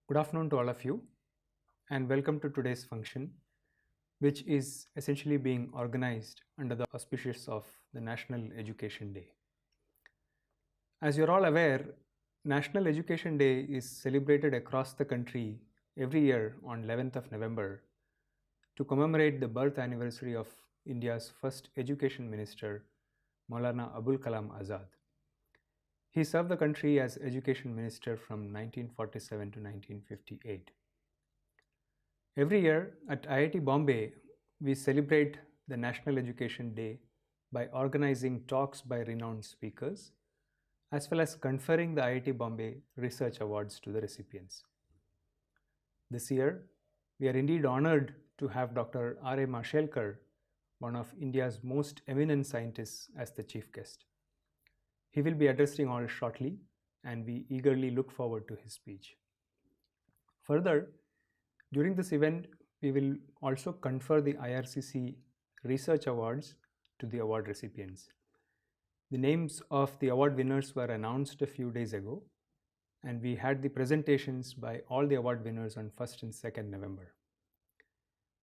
Good afternoon to all of you, and welcome to today's function, which is essentially being organized under the auspices of the National Education Day. As you're all aware, National Education Day is celebrated across the country every year on 11th of November to commemorate the birth anniversary of India's first education minister, Maulana Abul Kalam Azad. He served the country as education minister from 1947 to 1958. Every year at IIT Bombay, we celebrate the National Education Day by organizing talks by renowned speakers, as well as conferring the IIT Bombay Research Awards to the recipients. This year, we are indeed honored to have Dr. R.A. Mashelkar, one of India's most eminent scientists, as the chief guest. He will be addressing all shortly, and we eagerly look forward to his speech. Further, during this event, we will also confer the IRCC Research Awards to the award recipients. The names of the award winners were announced a few days ago, and we had the presentations by all the award winners on 1st and 2nd November.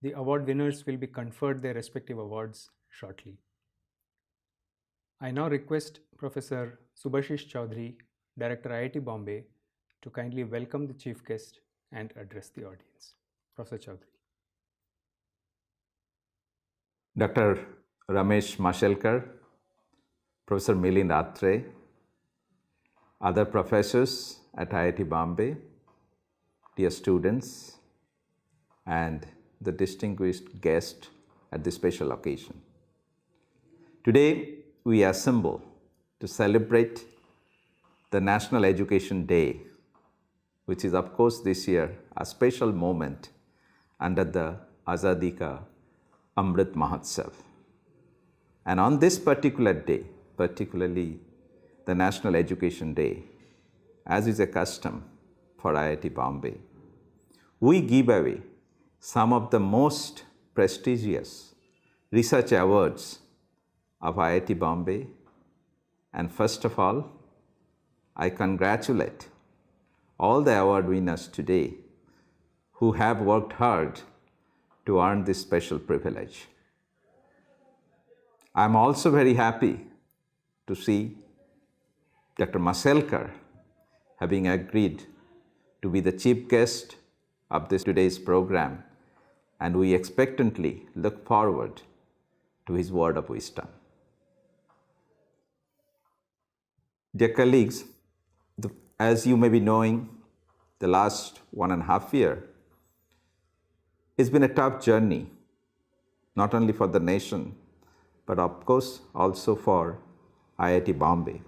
The award winners will be conferred their respective awards shortly. I now request Professor Subhashish Chaudhary, Director IIT Bombay, to kindly welcome the chief guest and address the audience. Professor Chaudhary. Dr. Ramesh Mashelkar, Professor Milind Atre, other professors at IIT Bombay, dear students, and the distinguished guest at this special occasion. Today, we assemble to celebrate the National Education Day, which is of course this year a special moment under the Azadi Ka Amrit Mahotsav. And on this particular day, particularly the National Education Day, as is a custom for IIT Bombay, we give away some of the most prestigious research awards of IIT Bombay. And first of all, I congratulate all the award winners today who have worked hard to earn this special privilege. I'm also very happy to see Dr. Mashelkar having agreed to be the chief guest of today's program, and we expectantly look forward to his word of wisdom. Dear colleagues, as you may be knowing, the last 1.5 years has been a tough journey, not only for the nation, but of course also for IIT Bombay.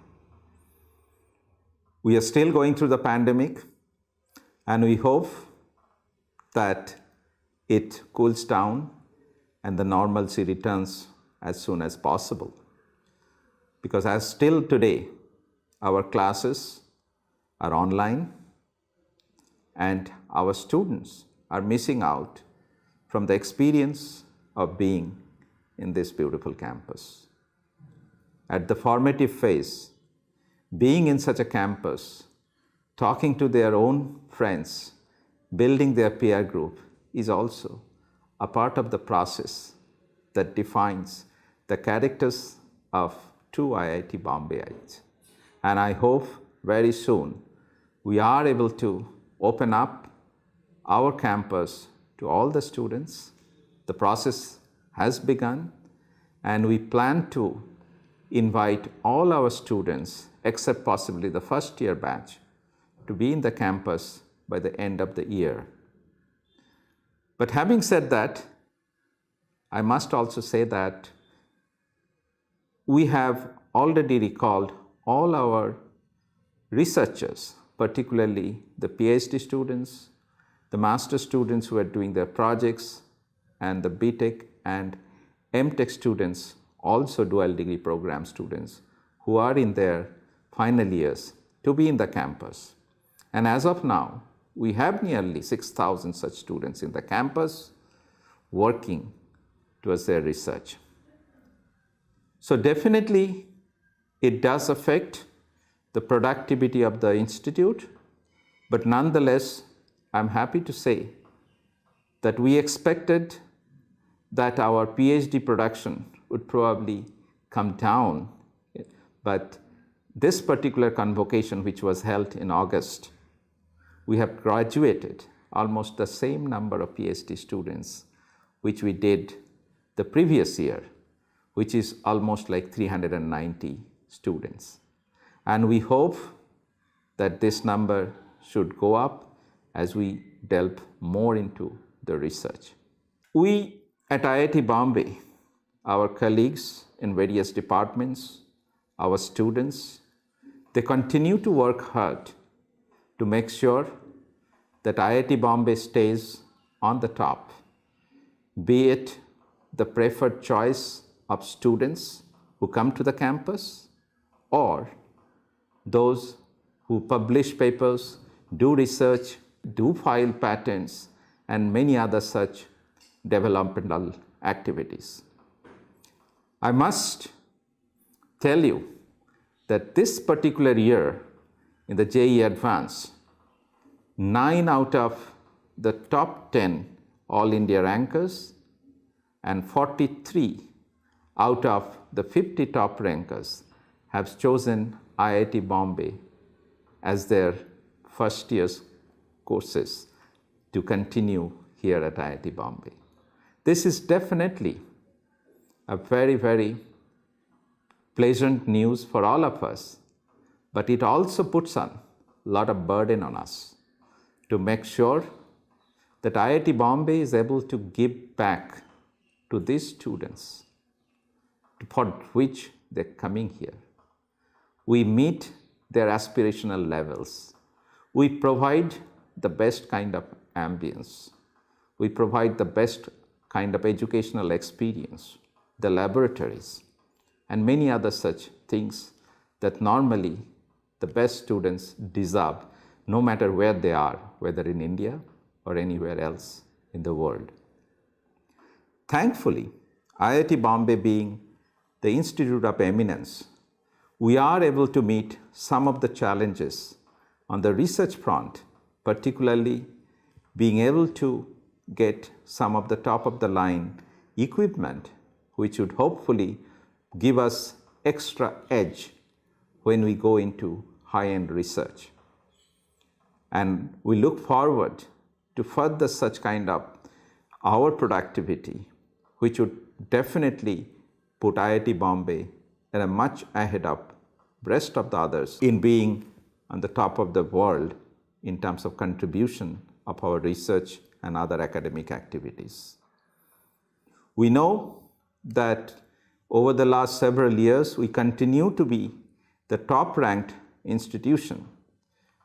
We are still going through the pandemic, and we hope that it cools down and the normalcy returns as soon as possible. Because as still today, our classes are online and our students are missing out from the experience of being in this beautiful campus. At the formative phase, being in such a campus, talking to their own friends, building their peer group is also a part of the process that defines the characters of true IIT Bombayites. And I hope very soon we are able to open up our campus to all the students. The process has begun, and we plan to invite all our students, except possibly the first year batch, to be in the campus by the end of the year. But having said that, I must also say that we have already recalled all our researchers, particularly the PhD students, the master students who are doing their projects, and the BTech and MTech students, also dual degree program students, who are in their final years, to be in the campus. And as of now, we have nearly 6,000 such students in the campus working towards their research. So definitely, it does affect the productivity of the institute, but nonetheless, I'm happy to say that we expected that our PhD production would probably come down, but this particular convocation, which was held in August, we have graduated almost the same number of PhD students which we did the previous year, which is almost like 390 students. And we hope that this number should go up as we delve more into the research. We at IIT Bombay, our colleagues in various departments, our students, they continue to work hard to make sure that IIT Bombay stays on the top, be it the preferred choice of students who come to the campus or those who publish papers, do research, do file patents, and many other such developmental activities. I must tell you that this particular year in the JEE Advanced, 9 out of the top 10 All India rankers and 43 out of the 50 top rankers have chosen IIT Bombay as their first year's courses to continue here at IIT Bombay. This is definitely a very, very pleasant news for all of us, but it also puts on a lot of burden on us to make sure that IIT Bombay is able to give back to these students for which they're coming here. We meet their aspirational levels. We provide the best kind of ambience. We provide the best kind of educational experience, the laboratories, and many other such things that normally the best students deserve, no matter where they are, whether in India or anywhere else in the world. Thankfully, IIT Bombay being the Institute of Eminence, we are able to meet some of the challenges on the research front, particularly being able to get some of the top of the line equipment, which would hopefully give us extra edge when we go into high-end research. And we look forward to further such kind of our productivity, which would definitely put IIT Bombay at a much ahead of rest of the others in being on the top of the world in terms of contribution of our research and other academic activities. We know that over the last several years, we continue to be the top ranked institution.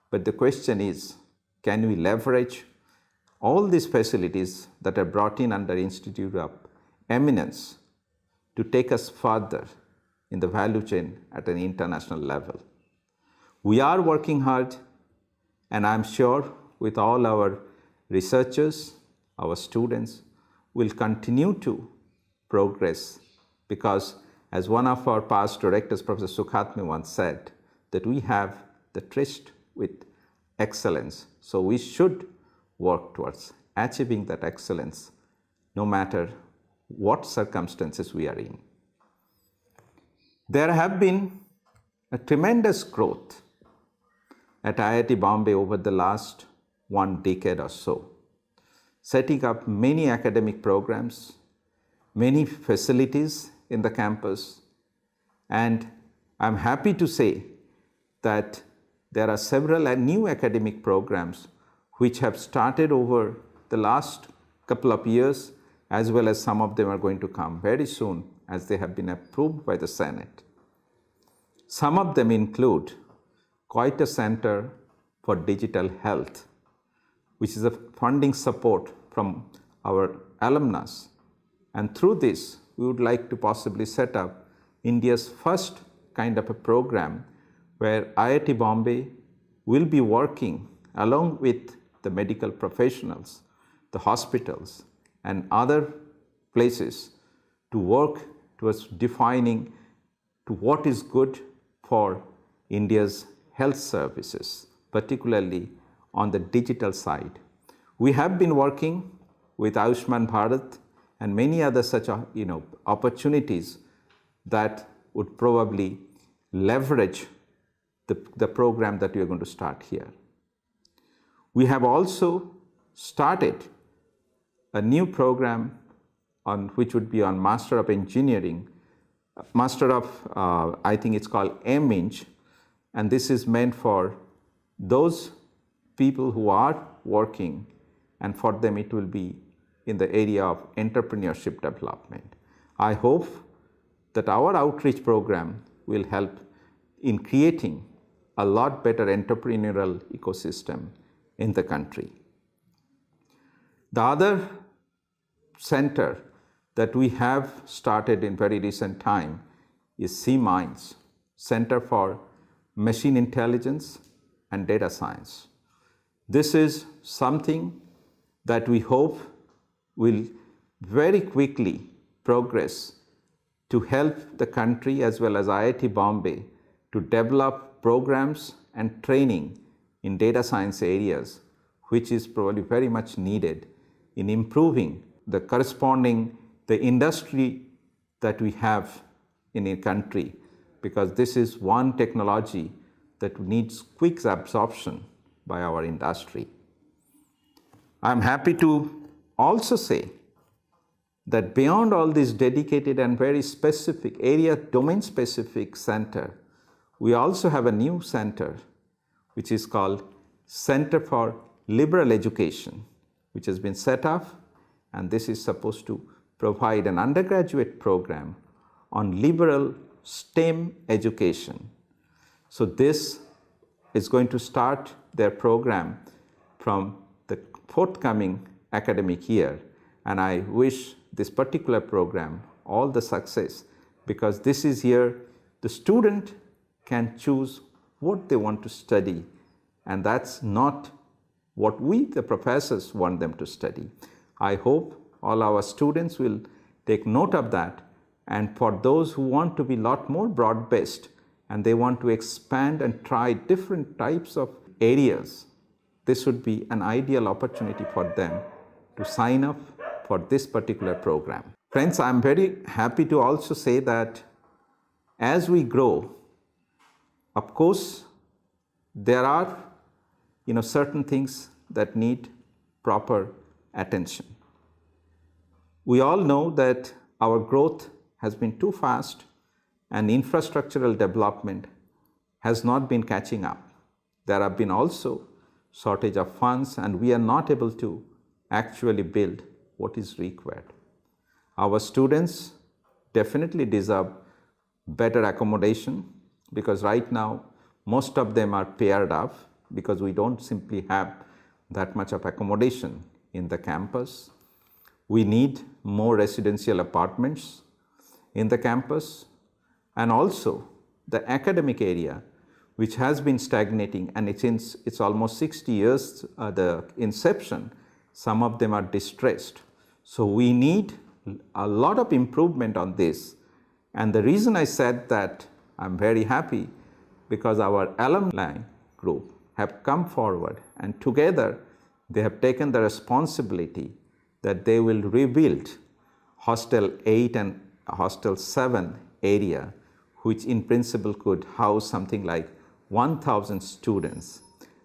But the question is, can we leverage all these facilities that are brought in under Institute of Eminence to take us further in the value chain at an international level? We are working hard, and I'm sure with all our researchers, our students, will continue to progress, because as one of our past directors, Professor Sukhatme, once said, that we have the tryst with excellence. So we should work towards achieving that excellence no matter what circumstances we are in. There have been a tremendous growth at IIT Bombay over the last 1 decade or so, setting up many academic programs, many facilities in the campus, and I'm happy to say that there are several new academic programs which have started over the last couple of years, as well as some of them are going to come very soon as they have been approved by the Senate. Some of them include quite a center for digital health, which is a funding support from our alumnus. And through this, we would like to possibly set up India's first kind of a program where IIT Bombay will be working along with the medical professionals, the hospitals, and other places to work towards defining to what is good for India's health services, particularly on the digital side, We have been working with Ayushman Bharat and many other such opportunities that would probably leverage the program that we are going to start here. We have also started a new program which would be on Master of Engineering, Master of, I think it's called MEng, and this is meant for those people who are working, and for them it will be in the area of entrepreneurship development. I hope that our outreach program will help in creating a lot better entrepreneurial ecosystem in the country. The other center that we have started in very recent time is C-Minds, Center for Machine Intelligence and Data Science. This is something that we hope will very quickly progress to help the country as well as IIT Bombay to develop programs and training in data science areas, which is probably very much needed in improving the corresponding the industry that we have in a country, because this is one technology that needs quick absorption by our industry. I'm happy to also say that beyond all this dedicated and very specific area, domain-specific center, we also have a new center which is called Center for Liberal Education, which has been set up, and this is supposed to provide an undergraduate program on liberal STEM education. So this is going to start their program from the forthcoming academic year, and I wish this particular program all the success, because this is here the student can choose what they want to study, and that's not what we the professors want them to study. I hope all our students will take note of that, and for those who want to be a lot more broad-based and they want to expand and try different types of areas, this would be an ideal opportunity for them to sign up for this particular program. Friends, I'm very happy to also say that as we grow, of course, there are certain things that need proper attention. We all know that our growth has been too fast and infrastructural development has not been catching up. There have been also shortage of funds, and we are not able to actually build what is required. Our students definitely deserve better accommodation, because right now most of them are paired up because we don't simply have that much of accommodation in the campus. We need more residential apartments in the campus, and also the academic area, which has been stagnating, and since it's almost 60 years the inception, some of them are distressed. So we need a lot of improvement on this. And the reason I said that, I'm very happy because our alumni group have come forward, and together they have taken the responsibility that they will rebuild Hostel 8 and Hostel 7 area, which in principle could house something like 1,000 students.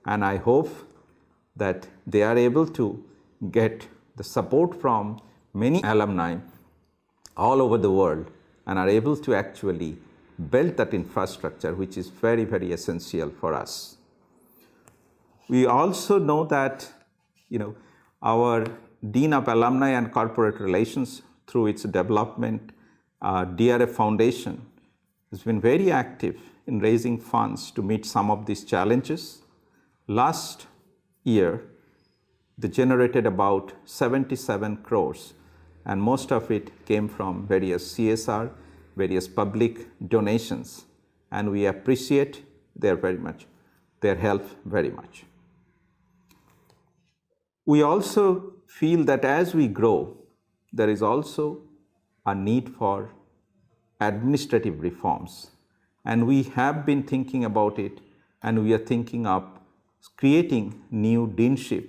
And I hope that they are able to get the support from many alumni all over the world and are able to actually build that infrastructure, which is very, very essential for us. We also know that our Dean of Alumni and Corporate Relations, through its development, DRF Foundation, has been very active in raising funds to meet some of these challenges. Last year, they generated about 77 crores, and most of it came from various CSR, various public donations, and we appreciate their help very much. We also feel that as we grow, there is also a need for administrative reforms, and we have been thinking about it, and we are thinking of creating new deanship,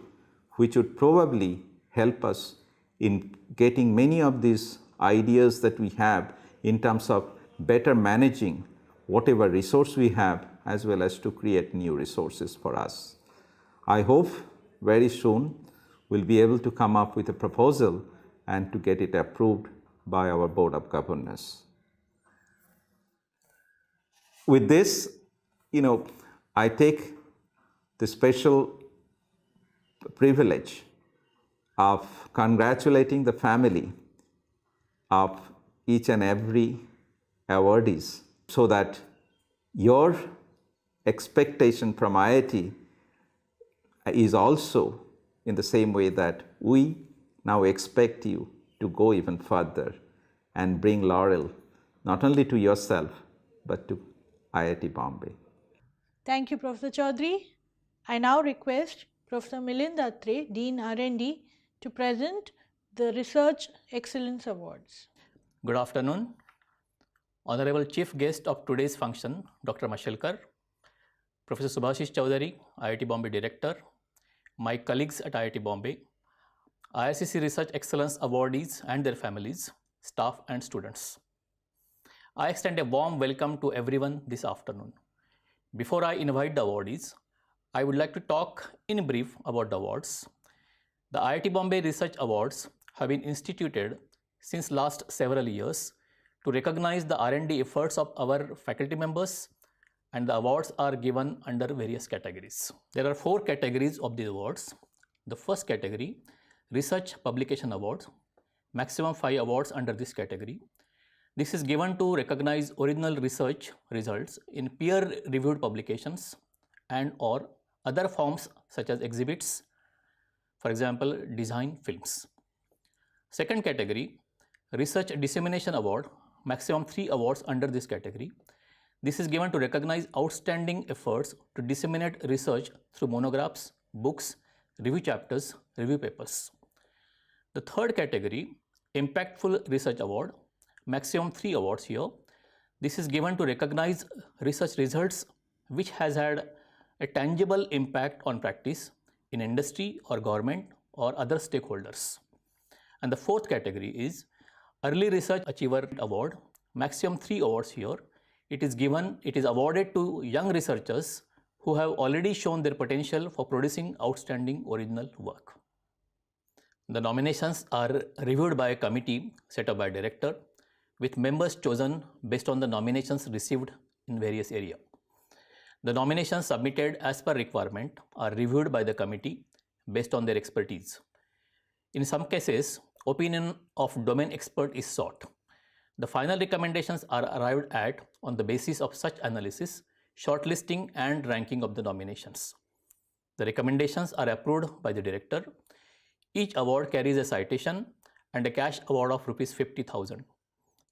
which would probably help us in getting many of these ideas that we have in terms of better managing whatever resource we have, as well as to create new resources for us. I hope very soon we'll be able to come up with a proposal and to get it approved by our Board of Governors. With this, I take the special privilege of congratulating the family of each and every awardees, so that your expectation from IIT is also in the same way that we now expect you to go even further and bring laurel not only to yourself but to IIT Bombay. Thank you, Professor Chaudhary. I now request Professor Milind Atre, Dean R&D, to present the Research Excellence Awards. Good afternoon. Honorable Chief Guest of today's function, Dr. Mashelkar, Professor Subhashish Chaudhary, IIT Bombay Director, my colleagues at IIT Bombay, IRCC Research Excellence Awardees and their families, staff and students. I extend a warm welcome to everyone this afternoon. Before I invite the awardees, I would like to talk in brief about the awards. The IIT Bombay Research Awards have been instituted since last several years to recognize the R&D efforts of our faculty members, and the awards are given under various categories. There are 4 categories of these awards. The first category, Research Publication Awards, maximum 5 awards under this category. This is given to recognize original research results in peer-reviewed publications and or other forms such as exhibits, for example, design films. Second category, Research Dissemination Award, maximum 3 awards under this category. This is given to recognize outstanding efforts to disseminate research through monographs, books, review chapters, review papers. The third category, Impactful Research Award, maximum 3 awards here. This is given to recognize research results which has had a tangible impact on practice in industry or government or other stakeholders. And the fourth category is Early Research Achiever Award, maximum 3 awards here. It is awarded to young researchers who have already shown their potential for producing outstanding original work. The nominations are reviewed by a committee set up by a director, with members chosen based on the nominations received in various areas. The nominations submitted as per requirement are reviewed by the committee based on their expertise. In some cases, opinion of domain expert is sought. The final recommendations are arrived at on the basis of such analysis, shortlisting and ranking of the nominations. The recommendations are approved by the director. Each award carries a citation and a cash award of Rs 50,000.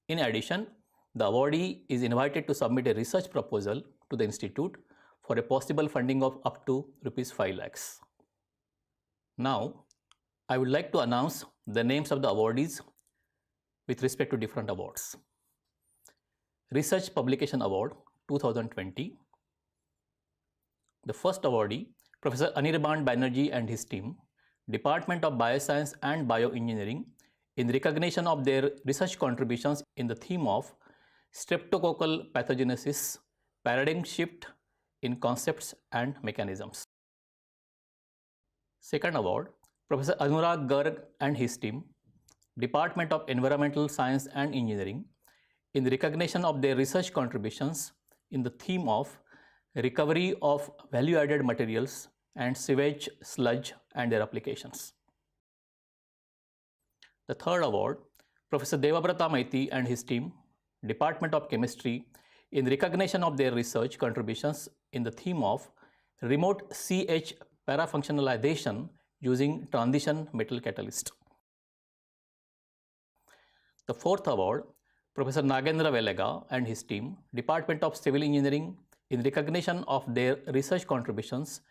In addition, the awardee is invited to submit a research proposal to the institute for a possible funding of up to Rs 5 lakhs. Now, I would like to announce the names of the awardees with respect to different awards. Research Publication Award 2020. The first awardee, Professor Anirban Banerjee and his team, Department of Bioscience and Bioengineering, in recognition of their research contributions in the theme of streptococcal pathogenesis, paradigm shift in concepts and mechanisms. Second award, Professor Anurag Garg and his team, Department of Environmental Science and Engineering, in recognition of their research contributions in the theme of recovery of value-added materials and sewage sludge and their applications. The third award, Professor Devabrata Maiti and his team, Department of Chemistry, in recognition of their research contributions in the theme of remote CH parafunctionalization using transition metal catalyst. The fourth award, Professor Nagendra Velega and his team, Department of Civil Engineering, in recognition of their research contributions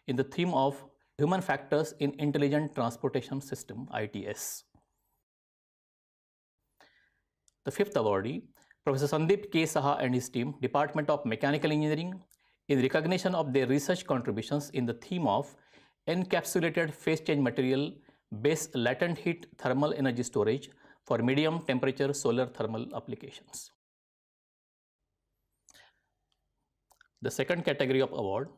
in the theme of human factors in intelligent transportation system, ITS. The fifth awardee, Professor Sandeep K. Saha and his team, Department of Mechanical Engineering, in recognition of their research contributions in the theme of encapsulated phase change material based latent heat thermal energy storage for medium temperature solar thermal applications. The second category of award,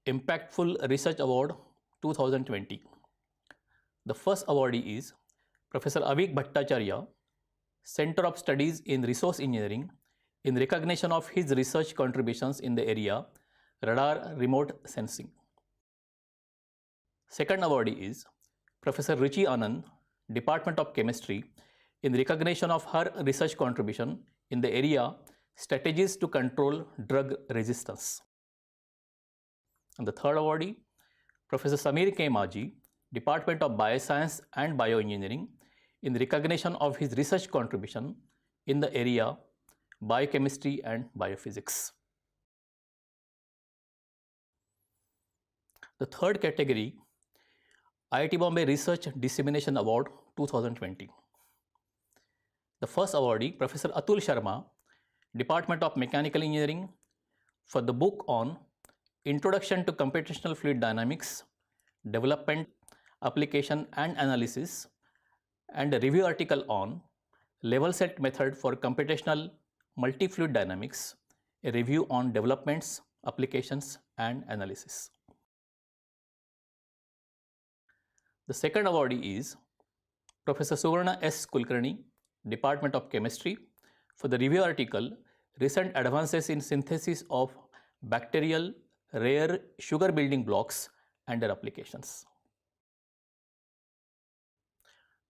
Impactful Research Award 2020. The first awardee is Professor Avik Bhattacharya, Center of Studies in Resource Engineering, in recognition of his research contributions in the area radar remote sensing. Second awardee is Professor Ruchi Anand, Department of Chemistry, in recognition of her research contribution in the area strategies to control drug resistance. And the third awardee, Professor Samir K. Maji, Department of Bioscience and Bioengineering, in recognition of his research contribution in the area biochemistry and biophysics. The third category, IIT Bombay Research Dissemination Award 2020. The first awardee, Professor Atul Sharma, Department of Mechanical Engineering, for the book on Introduction to Computational Fluid Dynamics, Development, Application and Analysis, and a review article on Level Set Method for Computational Multi-Fluid Dynamics, a review on developments, applications and analysis. The second awardee is Professor Suvarna S. Kulkarni, Department of Chemistry, for the review article Recent Advances in Synthesis of Bacterial Rare Sugar Building Blocks and Their Applications.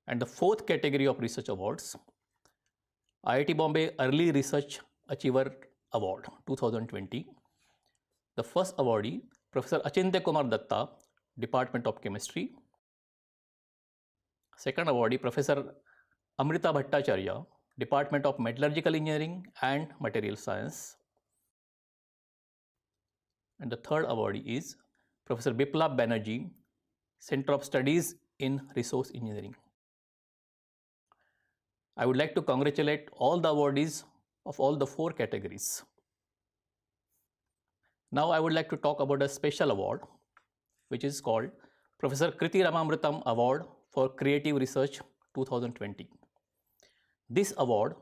And the fourth category of research awards, IIT Bombay Early Research Achiever Award 2020. The first awardee, Professor Achintya Kumar Datta, Department of Chemistry. Second awardee, Professor Amrita Bhattacharya, Department of Metallurgical Engineering and Material Science. And the third awardee is Professor Biplab Banerjee, Center of Studies in Resource Engineering. I would like to congratulate all the awardees of all the four categories. Now I would like to talk about a special award which is called Professor Kriti Ramamritam Award for Creative Research 2020. This award,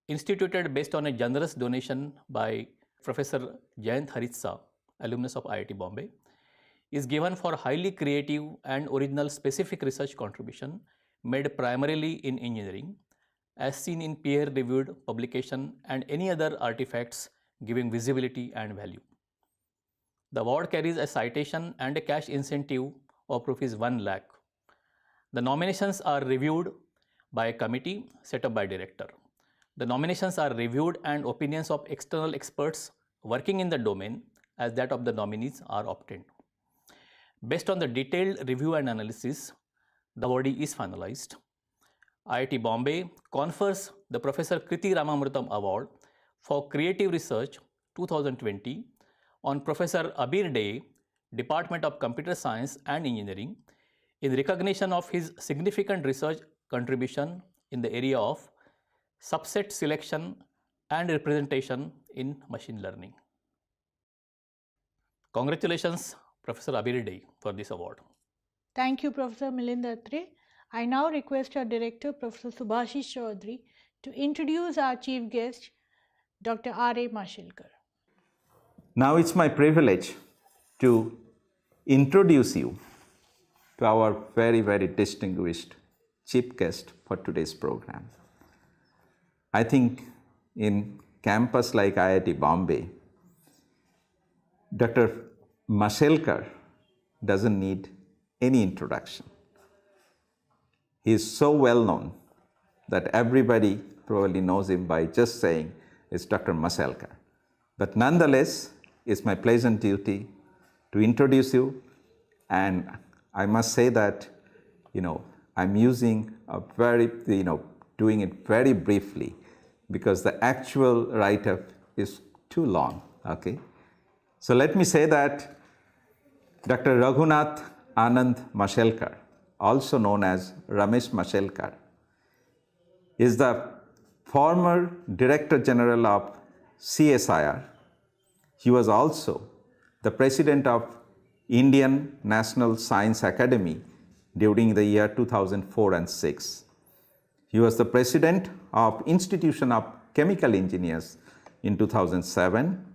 instituted based on a generous donation by Professor Jayant Haritsa, alumnus of IIT Bombay, is given for highly creative and original specific research contribution made primarily in engineering, as seen in peer-reviewed publication and any other artifacts giving visibility and value. The award carries a citation and a cash incentive of rupees 1 lakh. The nominations are reviewed by a committee set up by director. The nominations are reviewed and opinions of external experts working in the domain as that of the nominees are obtained. Based on the detailed review and analysis, the awardee is finalized. IIT Bombay confers the Professor Kriti Ramamritam Award for Creative Research 2020 on Professor Abir Dey, Department of Computer Science and Engineering, in recognition of his significant research contribution in the area of subset selection and representation in machine learning. Congratulations, Professor Abir Dey, for this award. Thank you, Professor Milind Atre. I now request our director, Professor Subhashish Chaudhary, to introduce our chief guest, Dr. R.A. Mashelkar. Now it's my privilege to introduce you to our very, very distinguished chief guest for today's program. I think in campus like IIT Bombay, Dr. Mashelkar doesn't need any introduction. He is so well known that everybody probably knows him by just saying it's Dr. Mashelkar. But nonetheless, it's my pleasant duty to introduce you, and I must say that, I'm using a very, doing it very briefly because the actual write-up is too long, okay? So let me say that Dr. Raghunath Anand Mashelkar, also known as Ramesh Mashelkar, is the former Director General of CSIR. He was also the President of Indian National Science Academy during the year 2004 and 6. He was the president of Institution of Chemical Engineers in 2007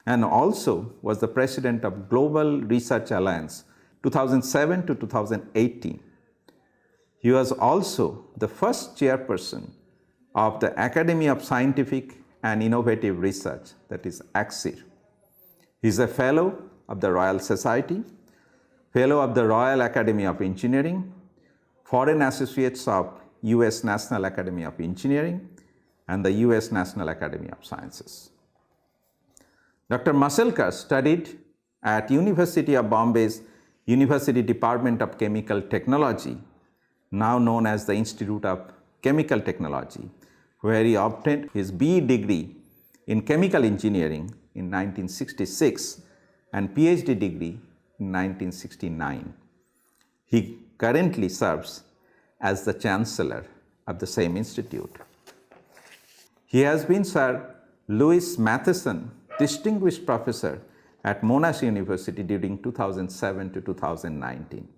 and also was the president of Global Research Alliance 2007 to 2018. He was also the first chairperson of the Academy of Scientific and Innovative Research, that is ACSIR. He is a fellow of the Royal Society, fellow of the Royal Academy of Engineering, foreign associates of US National Academy of Engineering, and the US National Academy of Sciences. Dr. Mashelkar studied at University of Bombay's University Department of Chemical Technology, now known as the Institute of Chemical Technology, where he obtained his BE degree in Chemical Engineering in 1966 and PhD degree in 1969. He currently serves as the Chancellor of the same institute. He has been Sir Louis Matheson Distinguished Professor at Monash University during 2007 to 2019.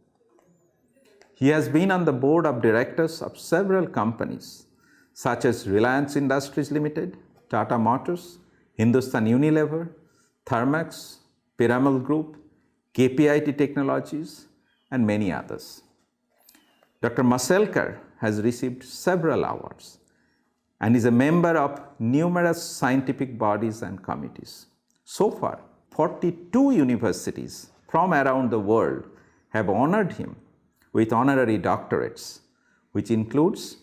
He has been on the board of directors of several companies such as Reliance Industries Limited, Tata Motors, Hindustan Unilever, Thermax, Piramal Group, KPIT Technologies, and many others. Dr. Mashelkar has received several awards and is a member of numerous scientific bodies and committees. So far, 42 universities from around the world have honored him with honorary doctorates, which includes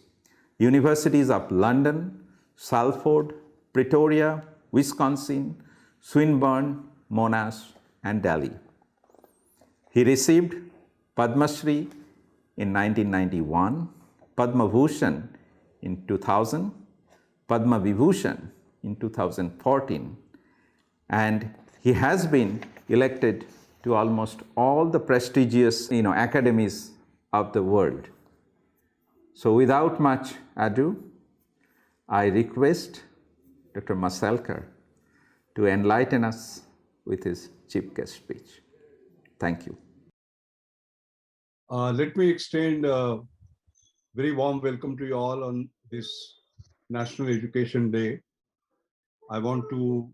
universities of London, Salford, Pretoria, Wisconsin, Swinburne, Monash, and Delhi. He received Padma Shri in 1991, Padma Bhushan in 2000, Padma Vibhushan in 2014, and he has been elected to almost all the prestigious academies of the world. So without much ado, I request Dr. Mashelkar to enlighten us with his chief guest speech. Thank you. Let me extend a very warm welcome to you all on this National Education Day. I want to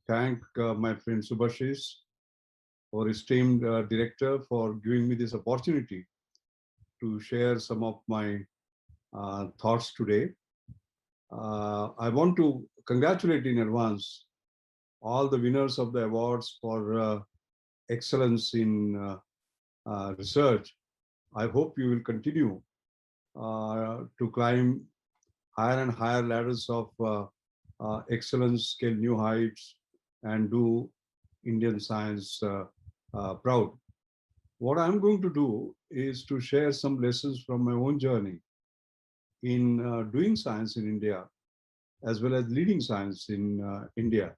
thank my friend Subhashish, our esteemed director, for giving me this opportunity to share some of my thoughts today. I want to congratulate in advance all the winners of the awards for excellence in research. I hope you will continue to climb higher and higher ladders of excellence, scale new heights, and do Indian science proud. What I'm going to do is to share some lessons from my own journey in doing science in India, as well as leading science in India.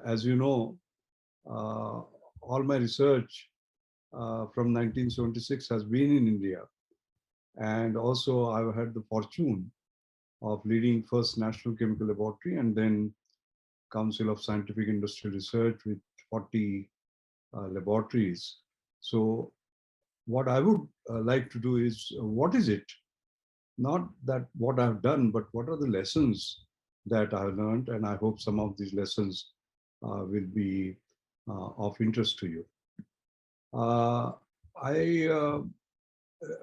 As you know, all my research from 1976 has been in India. And also I've had the fortune of leading first National Chemical Laboratory and then Council of Scientific Industrial Research with 40 laboratories. So what I would like to do is, what is it? Not that what I've done, but what are the lessons that I've learned? And I hope some of these lessons will be of interest to you. I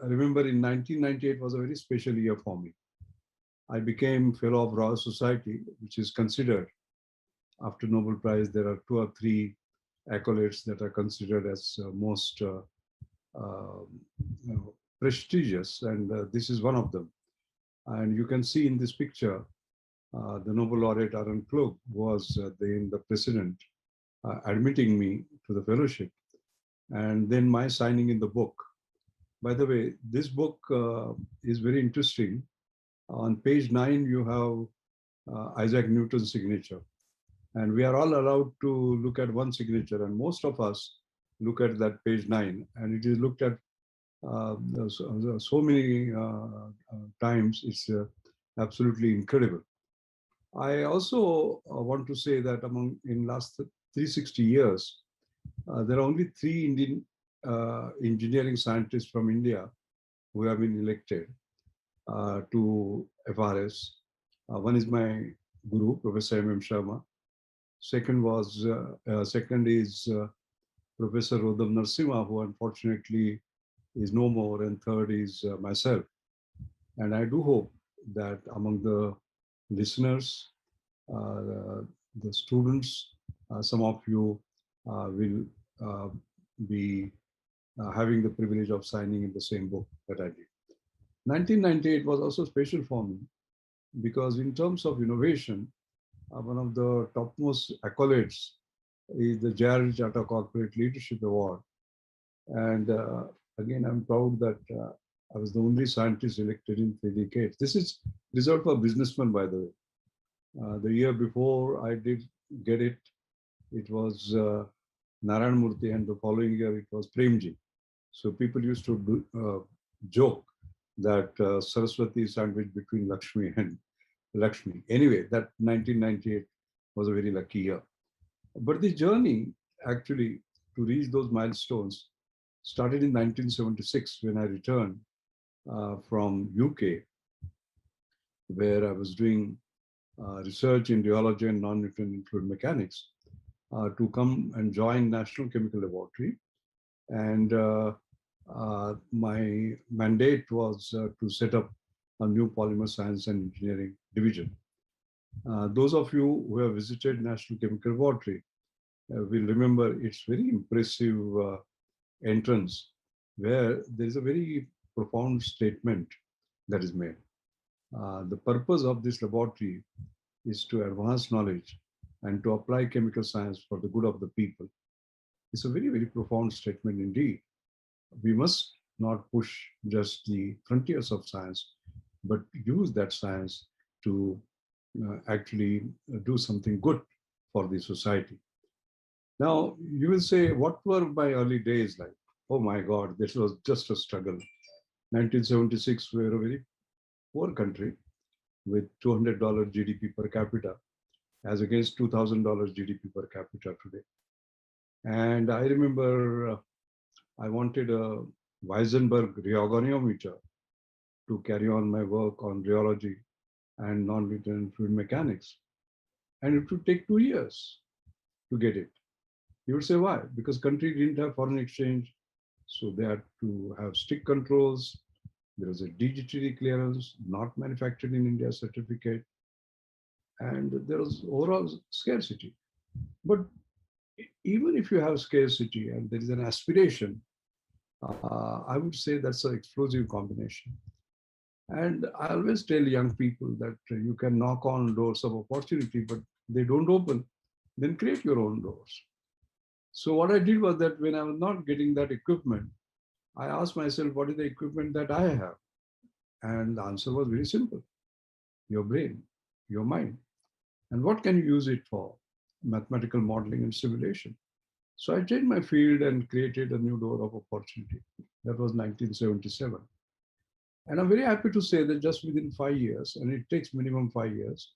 remember in 1998 was a very special year for me. I became Fellow of Royal Society, which is considered, after Nobel Prize, there are 2 or 3 accolades that are considered as most prestigious, and this is one of them. And you can see in this picture, the Nobel laureate Aaron Klug was then the president, admitting me to the fellowship, and then my signing in the book. By the way, this book is very interesting. On page 9, you have Isaac Newton's signature. And we are all allowed to look at one signature, and most of us look at that page 9, and it is looked at so many times. It's absolutely incredible. I also want to say that in last 360 years, There are only 3 Indian engineering scientists from India who have been elected to FRS. One is my guru, Professor M.M. Sharma. Second is Professor Rodam Narasimha, who unfortunately is no more, and third is myself. And I do hope that among the listeners, the students, some of you will be having the privilege of signing in the same book that I did. 1998 was also special for me because in terms of innovation, one of the topmost accolades is the J.R.D. Tata Corporate Leadership Award. And again, I'm proud that I was the only scientist elected in 3 decades. This is reserved for businessmen, by the way. The year before I did get it, it was Narayan Murthy, and the following year it was Premji. So people used to joke that Saraswati is sandwiched between Lakshmi and Lakshmi. Anyway, that 1998 was a very lucky year. But the journey actually to reach those milestones started in 1976 when I returned from UK, where I was doing research in rheology and non-Newtonian fluid mechanics, to come and join National Chemical Laboratory. And my mandate was to set up a new polymer science and engineering division. Those of you who have visited National Chemical Laboratory will remember its very impressive entrance, where there is a very profound statement that is made. The purpose of this laboratory is to advance knowledge and to apply chemical science for the good of the people. It's a very, very profound statement indeed. We must not push just the frontiers of science, but use that science to actually do something good for the society. Now, you will say, what were my early days like? Oh my God, this was just a struggle. 1976, we were a very poor country with $200 GDP per capita, as against $2,000 GDP per capita today. And I remember I wanted a Weisenberg rheogonimeter to carry on my work on rheology and non-Newtonian fluid mechanics. And it would take 2 years to get it. You would say, why? Because country didn't have foreign exchange, so they had to have strict controls. There was a DGTD clearance, not manufactured in India certificate, and there was overall scarcity. But even if you have scarcity and there is an aspiration, I would say that's an explosive combination. And I always tell young people that you can knock on doors of opportunity, but they don't open, then create your own doors. So what I did was that when I was not getting that equipment, I asked myself, what is the equipment that I have? And the answer was very simple: your brain, your mind. And what can you use it for? Mathematical modeling and simulation. So I changed my field and created a new door of opportunity. That was 1977. And I'm very happy to say that just within 5 years, and it takes minimum 5 years,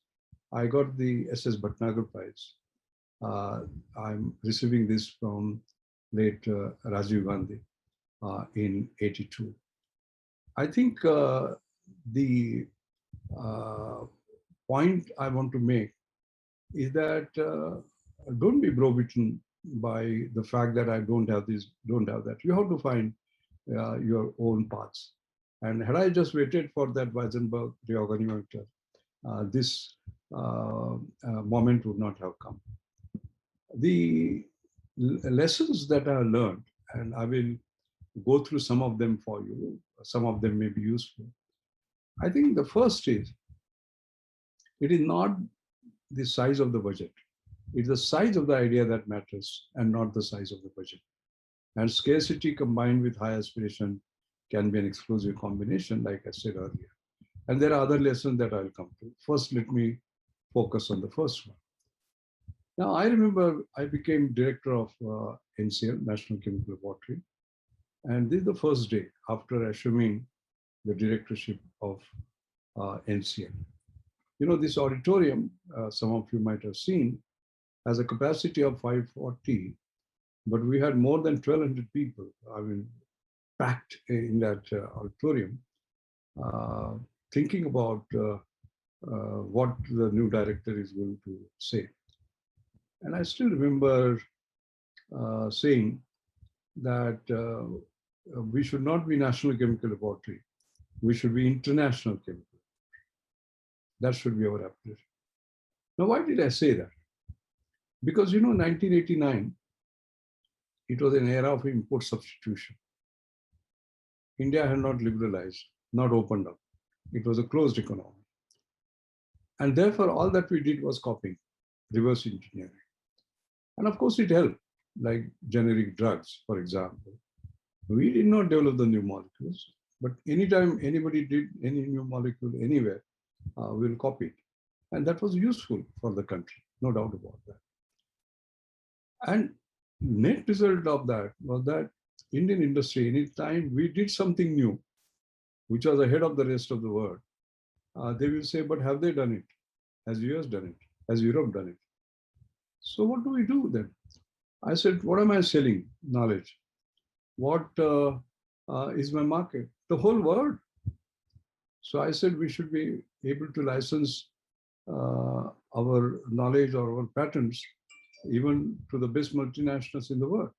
I got the SS Bhatnagar Prize. I'm receiving this from late Rajiv Gandhi in 82. I think the point I want to make is that don't be browbeaten by the fact that I don't have this, don't have that. You have to find your own paths. And had I just waited for that Weisenberg rheogonimeter, this moment would not have come. The lessons that I learned, and I will go through some of them for you, some of them may be useful. I think the first is, it is not the size of the budget. It's the size of the idea that matters and not the size of the budget. And scarcity combined with high aspiration can be an explosive combination, like I said earlier. And there are other lessons that I'll come to. First, let me focus on the first one. Now, I remember I became director of NCL, National Chemical Laboratory. And this is the first day after assuming the directorship of NCL. You know, this auditorium, some of you might have seen, has a capacity of 540 but we had more than 1,200 people, I mean, packed in that auditorium, thinking about what the new director is going to say. And I still remember saying that we should not be National Chemical Laboratory. We should be International Chemical. That should be our approach. Now, why did I say that? Because, 1989, it was an era of import substitution. India had not liberalized, not opened up. It was a closed economy. And therefore, all that we did was copying, reverse engineering. And of course, it helped, like generic drugs, for example. We did not develop the new molecules, but anytime anybody did any new molecule anywhere, we'll copy it. And that was useful for the country, no doubt about that. And net result of that was that Indian industry, anytime we did something new, which was ahead of the rest of the world, they will say, but have they done it? Has US done it? Has Europe done it? So what do we do then? I said, what am I selling? Knowledge. What is my market? The whole world. So I said we should be able to license our knowledge or our patents even to the best multinationals in the world.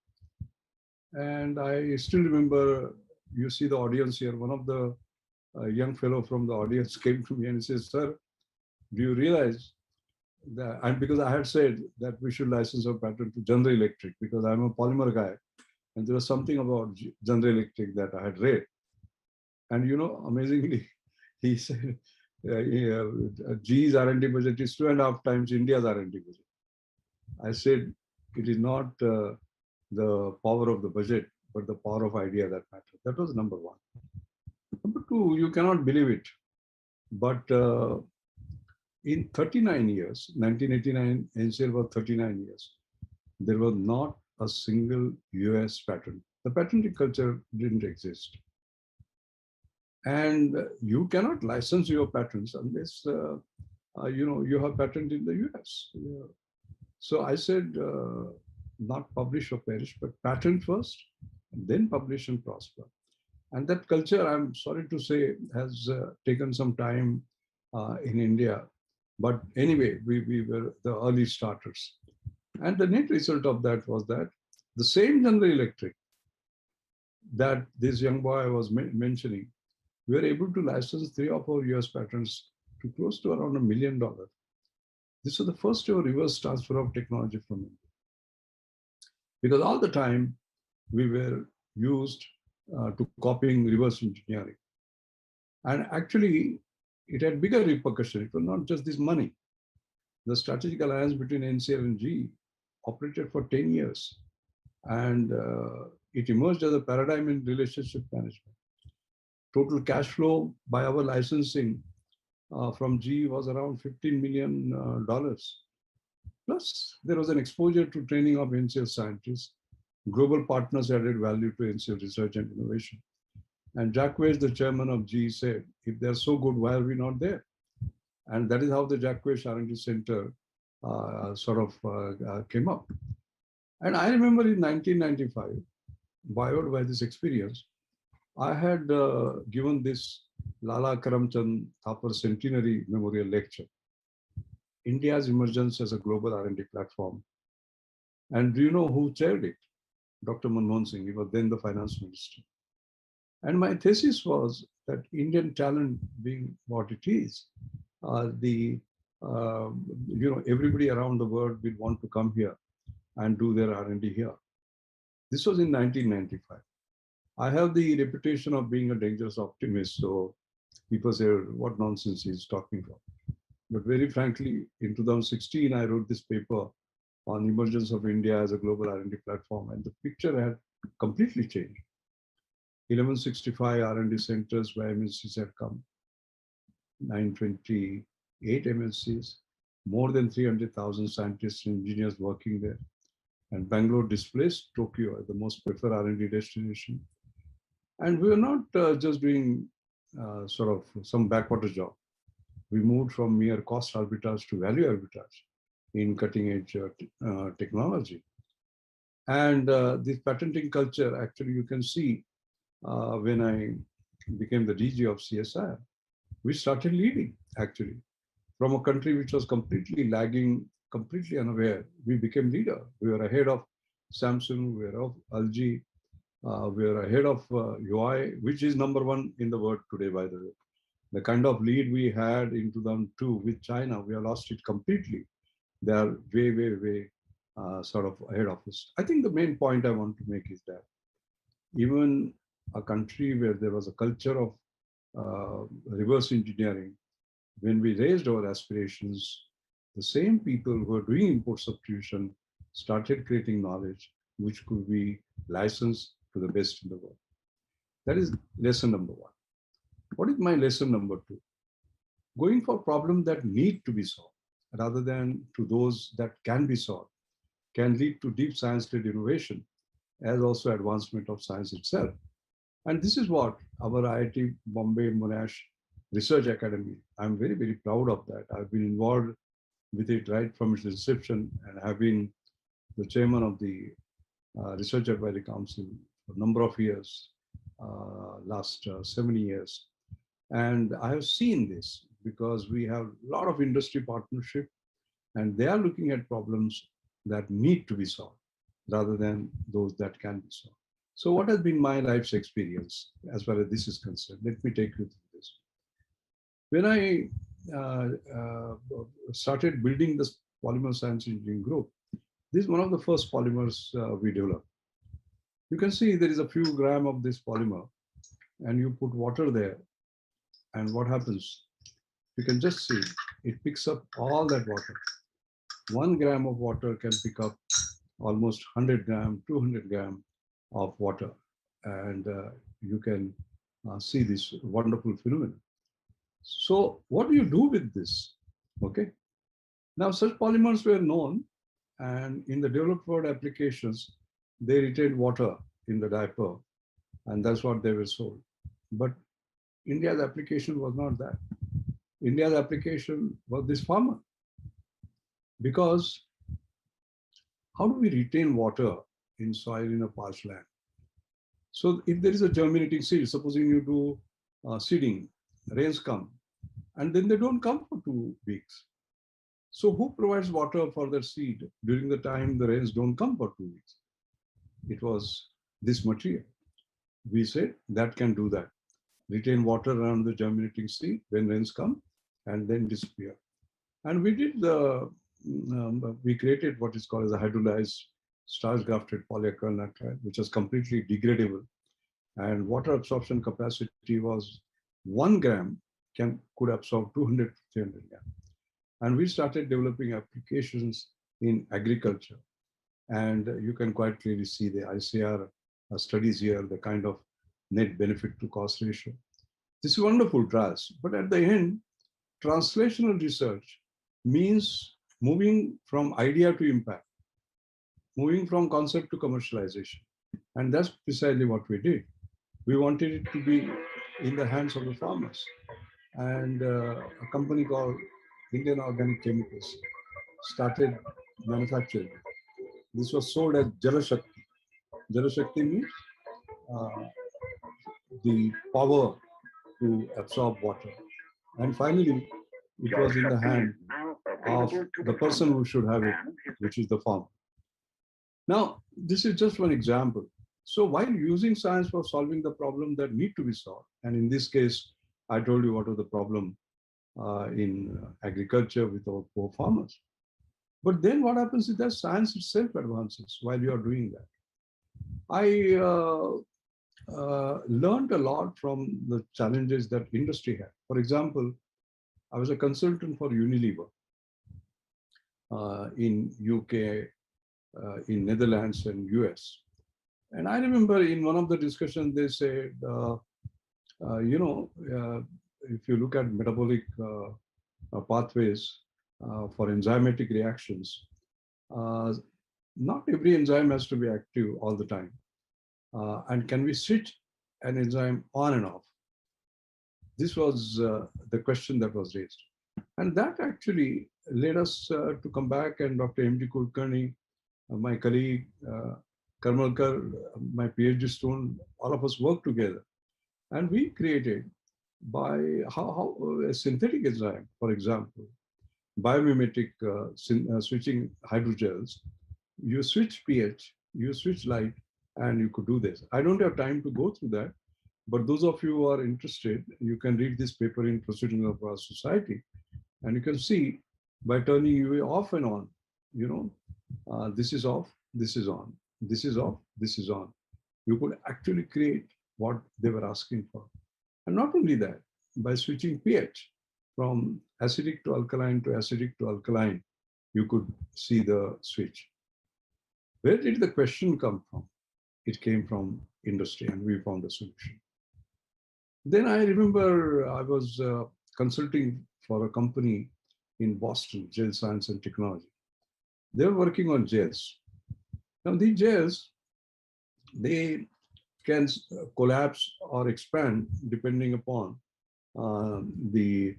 And I still remember, you see the audience here, one of the young fellow from the audience came to me and he says, sir, do you realize that, and because I had said that we should license our patent to General Electric because I'm a polymer guy, and there was something about General Electric that I had read. And amazingly, he said, GE's R&D budget is 2.5 times India's R&D budget. I said, it is not the power of the budget, but the power of idea that matters. That was number one. Number two, you cannot believe it, but in 39 years, 1989, NCL was 39 years, there was not a single US patent. The patenting culture didn't exist. And you cannot license your patents unless you have patent in the US. So I said, not publish or perish, but patent first, and then publish and prosper. And that culture, I'm sorry to say, has taken some time in India. But anyway, we were the early starters. And the net result of that was that the same General Electric that this young boy was mentioning, we were able to license 3 of our US patents to close to around $1 million. This was the first ever reverse transfer of technology from India. Because all the time we were used to copying reverse engineering. And actually, it had bigger repercussions. It was not just this money. The strategic alliance between NCL and GE operated for 10 years. And it emerged as a paradigm in relationship management. Total cash flow by our licensing from GE was around $15 million. Plus, there was an exposure to training of NCL scientists. Global partners added value to NCL research and innovation. And Jacques, the chairman of GE, said, if they're so good, why are we not there? And that is how the Jacques R&D Center came up. And I remember in 1995, buoyed by this experience, I had given this Lala Karamchand Thapar Centenary Memorial Lecture, India's emergence as a global R&D platform. And do you know who chaired it? Dr. Manmohan Singh. He was then the finance minister. And my thesis was that Indian talent being what it is, everybody around the world will want to come here and do their R&D here. This was in 1995. I have the reputation of being a dangerous optimist, so people say, what nonsense he's talking about. But very frankly, in 2016, I wrote this paper on emergence of India as a global R&D platform, and the picture had completely changed. 1165 R&D centers where MNCs had come, 928 MNCs, more than 300,000 scientists and engineers working there. And Bangalore displaced Tokyo as the most preferred R&D destination. And we were not just doing some backwater job. We moved from mere cost arbitrage to value arbitrage in cutting edge technology. And this patenting culture, actually, you can see when I became the DG of CSI, we started leading, actually. From a country which was completely lagging, completely unaware, we became leader. We were ahead of Samsung, we were of LG, we were ahead of UI, which is #1 in the world today, by the way. The kind of lead we had in 2002 with China, we have lost it completely. They are way, way, way sort of ahead of us. I think the main point I want to make is that even a country where there was a culture of reverse engineering, when we raised our aspirations, the same people who are doing import substitution started creating knowledge which could be licensed to the best in the world. That is lesson #1. What is my lesson #2? Going for problems that need to be solved rather than to those that can be solved can lead to deep science-led innovation as also advancement of science itself. And this is what our IIT Bombay Monash Research Academy, I'm very, very proud of that. I've been involved with it right from its inception and have been the chairman of the Research Advisory Council for a number of years, last 7 years. And I have seen this because we have a lot of industry partnership and they are looking at problems that need to be solved rather than those that can be solved. So what has been my life's experience as far as this is concerned? Let me take you through this. When I started building this polymer science engineering group, this is one of the first polymers we developed. You can see there is a few grams of this polymer and you put water there and what happens? You can just see it picks up all that water. 1 gram of water can pick up almost 100 gram, 200 gram of water. And you can see this wonderful phenomenon. So what do you do with this? Okay. Now such polymers were known and in the developed world applications, they retained water in the diaper and that's what they were sold. But India's application was not that. India's application was this farmer. Because how do we retain water in soil in a parched land? So if there is a germinating seed, supposing you do seeding, rains come, and then they don't come for 2 weeks. So who provides water for the seed during the time the rains don't come for 2 weeks? It was this material. We said that can do that. Retain water around the germinating seed when rains come and then disappear. And we did we created what is called as a hydrolyzed starch grafted polyethylene, which is completely degradable. And water absorption capacity was 1 gram could absorb 200 to 300 gram. And we started developing applications in agriculture. And you can quite clearly see the ICR studies here, the kind of net benefit to cost ratio. This is wonderful trials. But at the end, translational research means moving from idea to impact, moving from concept to commercialization. And that's precisely what we did. We wanted it to be in the hands of the farmers. And a company called Indian Organic Chemicals started manufacturing. This was sold as Jalashakti. Jalashakti means the power to absorb water. And finally, it was in the hand of the person who should have it, which is the farmer. Now, this is just one example. So while using science for solving the problem that need to be solved, and in this case, I told you what was the problem in agriculture with our poor farmers. But then what happens is that science itself advances while you are doing that. I learned a lot from the challenges that industry had. For example, I was a consultant for Unilever in UK, in Netherlands and US. And I remember in one of the discussions, they said, if you look at metabolic pathways for enzymatic reactions, not every enzyme has to be active all the time. And can we switch an enzyme on and off? This was the question that was raised. And that actually led us to come back, and Dr. M.D. Kulkarni, my colleague, Karmalkar, my PhD student, all of us worked together. And we created by how a synthetic enzyme, for example, biomimetic switching hydrogels. You switch pH, you switch light, and you could do this. I don't have time to go through that, but those of you who are interested, you can read this paper in Proceedings of Our Society, and you can see by turning UV off and on, this is off, this is on, this is off, this is on. You could actually create what they were asking for. And not only that, by switching pH from acidic to alkaline to acidic to alkaline, you could see the switch. Where did the question come from? It came from industry, and we found a solution. Then I remember I was consulting for a company in Boston, Gel Science and Technology. They were working on gels. Now these gels, they can collapse or expand depending upon the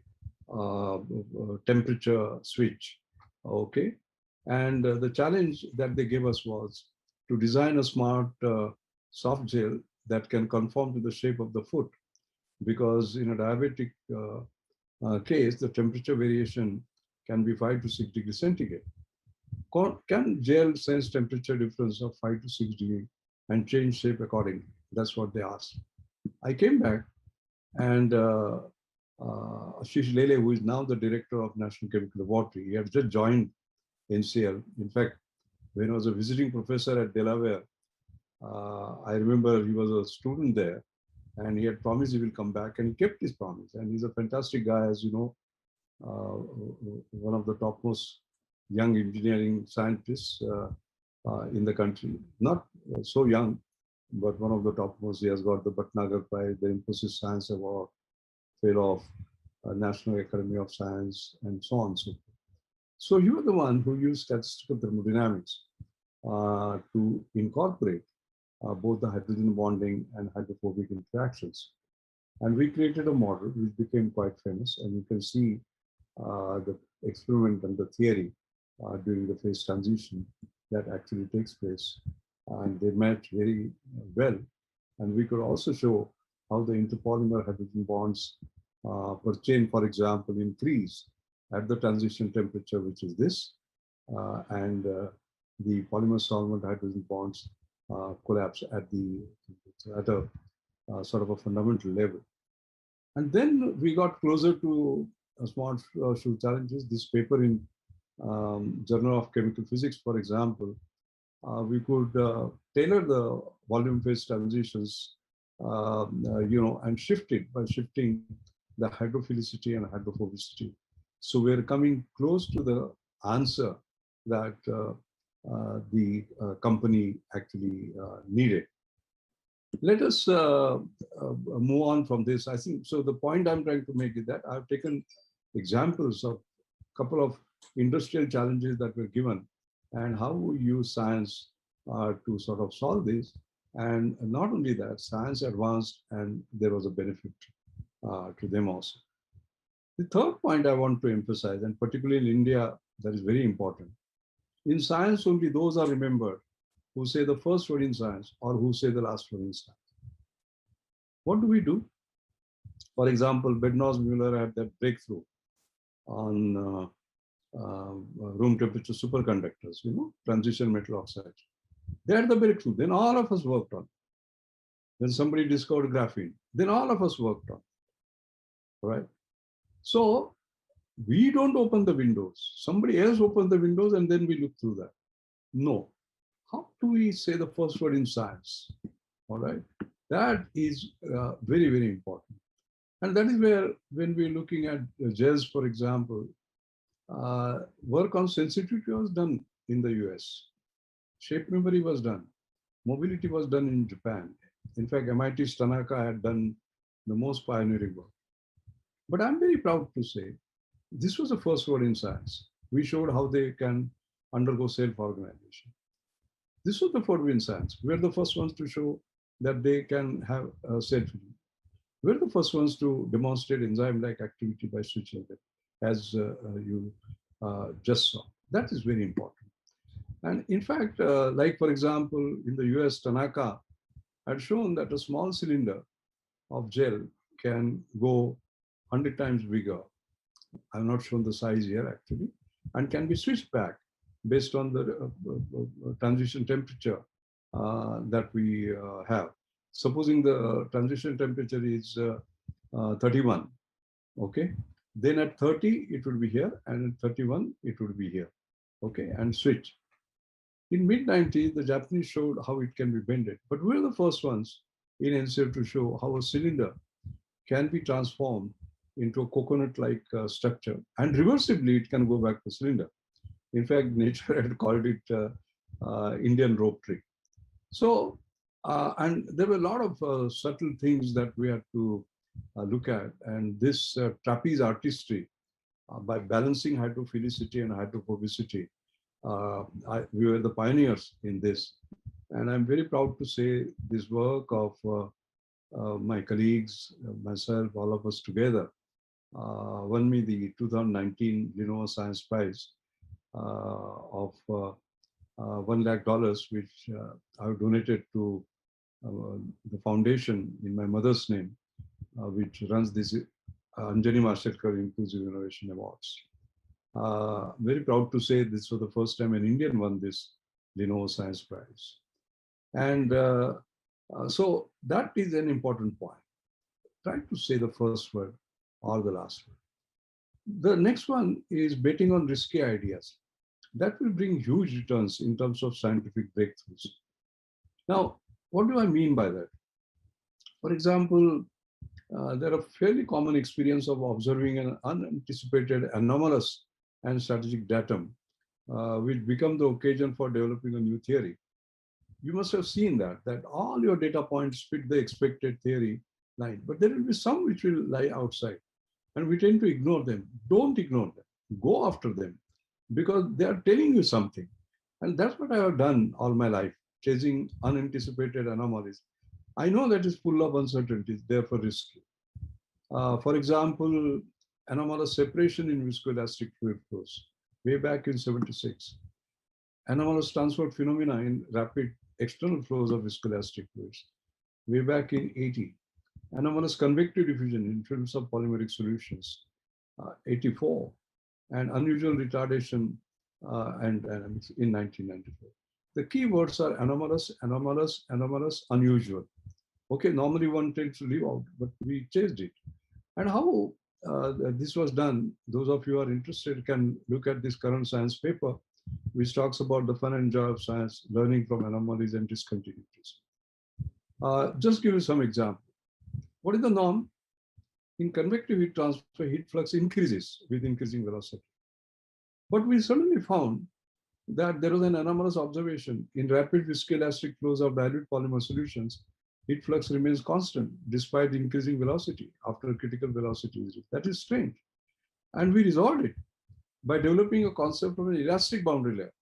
temperature switch, okay? And the challenge that they gave us was to design a smart soft gel that can conform to the shape of the foot, because in a diabetic case, the temperature variation can be 5 to 6 degrees centigrade. Can gel sense temperature difference of 5 to 6 degrees and change shape accordingly? That's what they asked. I came back, and Ashish Lele, who is now the director of National Chemical Laboratory, he had just joined NCL. In fact, when I was a visiting professor at Delaware, I remember he was a student there, and he had promised he will come back, and he kept his promise. And he's a fantastic guy, as you know, one of the topmost young engineering scientists in the country. Not so young, but one of the topmost. He has got the Bhatnagar Prize, the Infosys Science Award, Fellow of National Academy of Science, and so on and so forth. So you are the one who used statistical thermodynamics to incorporate both the hydrogen bonding and hydrophobic interactions. And we created a model which became quite famous, and you can see the experiment and the theory during the phase transition that actually takes place. And they match very well. And we could also show how the interpolymer hydrogen bonds per chain, for example, increase at the transition temperature, which is this, and the polymer solvent hydrogen bonds collapse at a sort of a fundamental level. And then we got closer to smart shoe challenges. This paper in Journal of Chemical Physics, for example, we could tailor the volume phase transitions, and shift it by shifting the hydrophilicity and hydrophobicity. So we're coming close to the answer that the company actually needed. Let us move on from this. I think, so the point I'm trying to make is that I've taken examples of a couple of industrial challenges that were given and how we use science to sort of solve this. And not only that, science advanced and there was a benefit to them also. The third point I want to emphasize, and particularly in India, that is very important. In science, only those are remembered who say the first word in science or who say the last word in science. What do we do? For example, Bednorz-Muller had that breakthrough on room temperature superconductors, transition metal oxides. They had the breakthrough. Then all of us worked on it. Then somebody discovered graphene. Then all of us worked on it. Right? So we don't open the windows. Somebody else opened the windows and then we look through that. No. How do we say the first word in science? All right. That is very, very important. And that is where, when we're looking at gels, for example, work on sensitivity was done in the US. Shape memory was done. Mobility was done in Japan. In fact, MIT's Tanaka had done the most pioneering work. But I'm very proud to say, this was the first word in science. We showed how they can undergo self-organization. This was the first word in science. We're the first ones to show that they can have self-healing. We're the first ones to demonstrate enzyme-like activity by switching them, as you just saw. That is very important. And in fact, like for example, in the US, Tanaka had shown that a small cylinder of gel can go 100 times bigger. I've not shown the size here actually, and can be switched back based on the transition temperature that we have. Supposing the transition temperature is 31, okay? Then at 30, it will be here, and at 31, it will be here, okay? And switch. In mid-90s, the Japanese showed how it can be bended, but we're the first ones in NCL to show how a cylinder can be transformed into a coconut-like structure, and reversibly, it can go back to cylinder. In fact, nature had called it Indian rope trick. So, and there were a lot of subtle things that we had to look at, and this trapeze artistry by balancing hydrophilicity and hydrophobicity, we were the pioneers in this. And I'm very proud to say this work of my colleagues, myself, all of us together, won me the 2019 Lenovo Science Prize of $1 lakh, which I've donated to the foundation in my mother's name, which runs this Anjani Mashelkar Inclusive Innovation Awards. Very proud to say this was the first time an Indian won this Lenovo Science Prize. And so that is an important point. Try to say the first word or the last word. The next one is betting on risky ideas. That will bring huge returns in terms of scientific breakthroughs. Now, what do I mean by that? For example, there are fairly common experience of observing an unanticipated anomalous and strategic datum, which become the occasion for developing a new theory. You must have seen that all your data points fit the expected theory line, but there will be some which will lie outside, and we tend to ignore them. Don't ignore them. Go after them, because they are telling you something. And that's what I have done all my life, chasing unanticipated anomalies. I know that is full of uncertainties, therefore risky. For example, anomalous separation in viscoelastic fluid flows, way back in 76. Anomalous transport phenomena in rapid external flows of viscoelastic fluids, way back in 80. Anomalous convective diffusion in films of polymeric solutions, 84. And unusual retardation and in 1994. The key words are anomalous, anomalous, anomalous, unusual. Okay, normally one tends to leave out, but we changed it. And how this was done, those of you who are interested can look at this current science paper, which talks about the fun and joy of science, learning from anomalies and discontinuities. Just give you some example. What is the norm? In convective heat transfer, heat flux increases with increasing velocity. But we suddenly found that there was an anomalous observation. In rapid viscoelastic flows of dilute polymer solutions, heat flux remains constant despite increasing velocity after critical velocity is reached. That is strange. And we resolved it by developing a concept of an elastic boundary layer.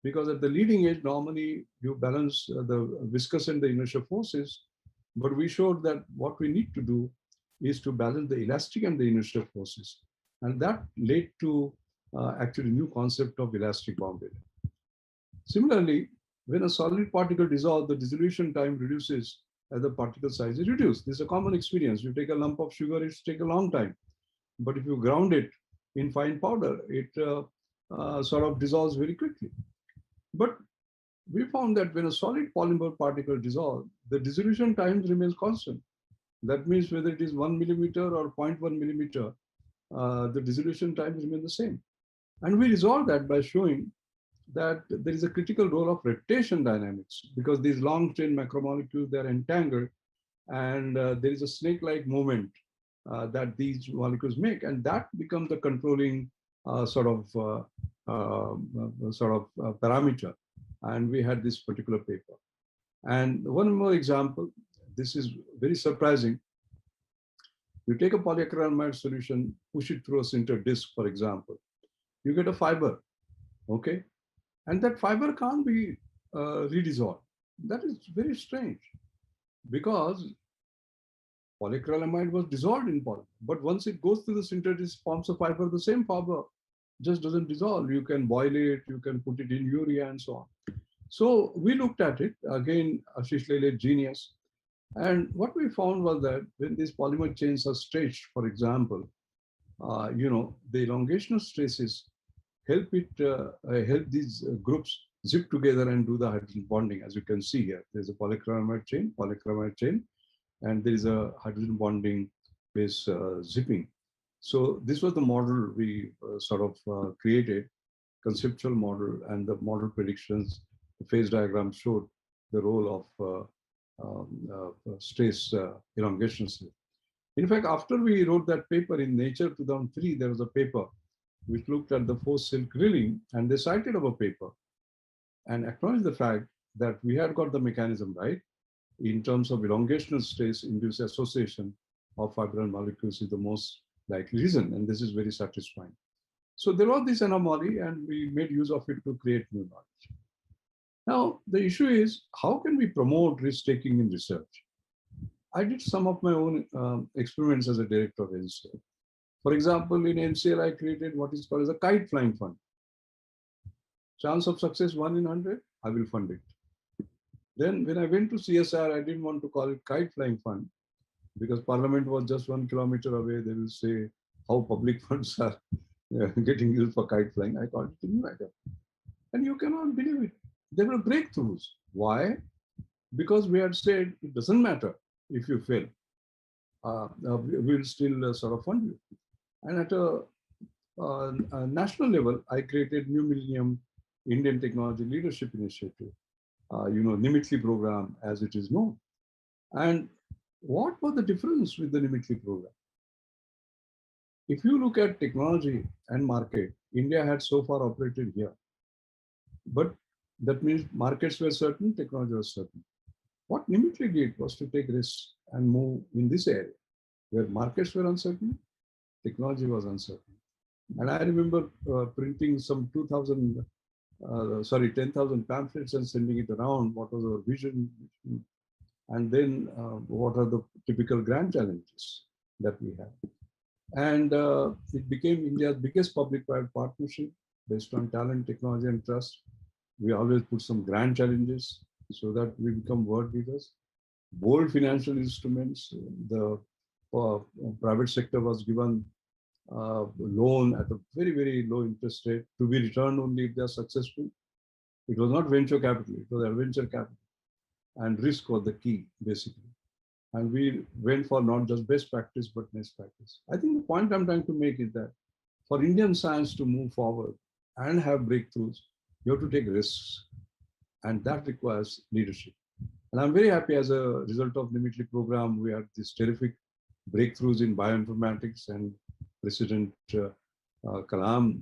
Because at the leading edge, normally you balance the viscous and the inertial forces, but we showed that what we need to do is to balance the elastic and the inertial forces. And that led to actually new concept of elastic boundary layer. Similarly, when a solid particle dissolves, the dissolution time reduces as the particle size is reduced. This is a common experience. You take a lump of sugar, it takes a long time. But if you ground it in fine powder, it sort of dissolves very quickly. But we found that when a solid polymer particle dissolves, the dissolution time remains constant. That means whether it is 1 millimeter or 0.1 millimeter, the dissolution times remain the same. And we resolved that by showing that there is a critical role of rotation dynamics, because these long chain macromolecules, they are entangled, and there is a snake-like movement that these molecules make, and that becomes the controlling parameter. And we had this particular paper. And one more example, this is very surprising. You take a polyacrylamide solution, push it through a sintered disc, for example, you get a fiber, okay? And that fiber can't be redissolved. That is very strange, because polyacrylamide was dissolved in polymer, but once it goes through the sintered disc, forms a fiber, the same fiber just doesn't dissolve. You can boil it, you can put it in urea and so on. So we looked at it, again, Ashish Lele, genius. And what we found was that when these polymer chains are stretched, for example, the elongational stresses help these groups zip together and do the hydrogen bonding. As you can see here, there's a polyacrylamide chain, and there is a hydrogen bonding based zipping. So this was the model we created, conceptual model, and the model predictions, the phase diagram showed the role of stress elongation. In fact, after we wrote that paper in Nature 2003, there was a paper which looked at the forced silk drilling, and they cited our paper and acknowledged the fact that we had got the mechanism right in terms of elongational stress induced association of fibril molecules is the most likely reason, and this is very satisfying. So there was this anomaly, and we made use of it to create new knowledge. Now, the issue is, how can we promote risk-taking in research? I did some of my own experiments as a director of NCL. For example, in NCL, I created what is called as a kite flying fund. Chance of success 1 in 100, I will fund it. Then when I went to CSR, I didn't want to call it kite flying fund because Parliament was just 1 kilometer away. They will say how public funds are getting used for kite flying. I called it a new idea. And you cannot believe it. There were breakthroughs. Why? Because we had said it doesn't matter if you fail. We'll still fund you. And at a national level, I created New Millennium Indian Technology Leadership Initiative, Nimitli program as it is known. And what was the difference with the Nimitli program? If you look at technology and market, India had so far operated here. But that means markets were certain, technology was certain. What Nimitli did was to take risks and move in this area where markets were uncertain, technology was uncertain. And I remember printing some 10,000 pamphlets and sending it around. What was our vision? And then what are the typical grand challenges that we have? And it became India's biggest public-private partnership based on talent, technology, and trust. We always put some grand challenges so that we become world leaders. Bold financial instruments. The private sector was given loan at a very, very low interest rate to be returned only if they are successful. It was not venture capital, it was adventure capital. And risk was the key, basically. And we went for not just best practice, but best practice. I think the point I'm trying to make is that for Indian science to move forward and have breakthroughs, you have to take risks. And that requires leadership. And I'm very happy as a result of the Nimitli program, we had these terrific breakthroughs in bioinformatics, and President Kalam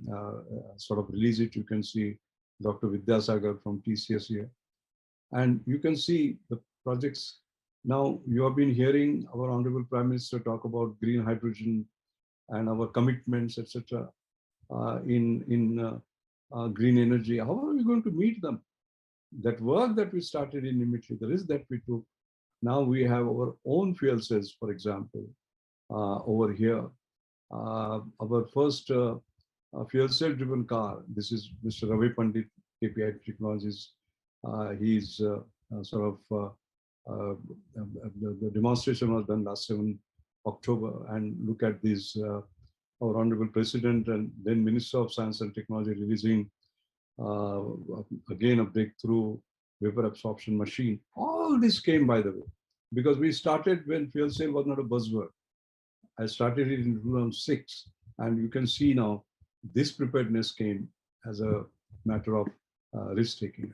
released it. You can see Dr. Vidyasagar from TCS here. And you can see the projects. Now, you have been hearing our Honorable Prime Minister talk about green hydrogen and our commitments, etc. in green energy. How are we going to meet them? That work that we started in Nimitli, the risk that we took, now we have our own fuel cells, for example, over here. Our first fuel cell driven car, this is Mr. Ravi Pandit, KPI Technologies. He's the demonstration was done last 7 October, and look at this, our Honorable President and then Minister of Science and Technology releasing again a breakthrough vapor absorption machine. All this came, by the way, because we started when fuel cell was not a buzzword. I started it in 2006, and you can see now this preparedness came as a matter of risk-taking.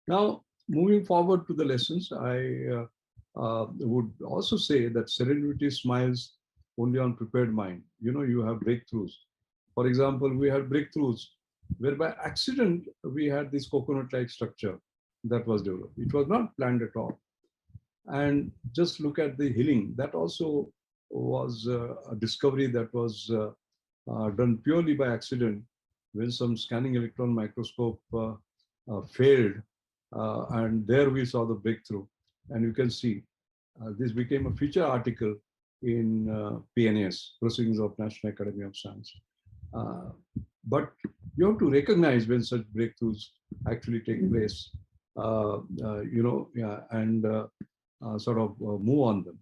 Now, moving forward to the lessons, I would also say that serendipity smiles only on prepared mind. You have breakthroughs. For example, we had breakthroughs where by accident we had this coconut-like structure that was developed. It was not planned at all. And just look at the healing. That also was a discovery that was done purely by accident when some scanning electron microscope failed. And there we saw the breakthrough. And you can see this became a feature article in PNAS, Proceedings of National Academy of Science. But you have to recognize when such breakthroughs actually take place, and sort of move on them.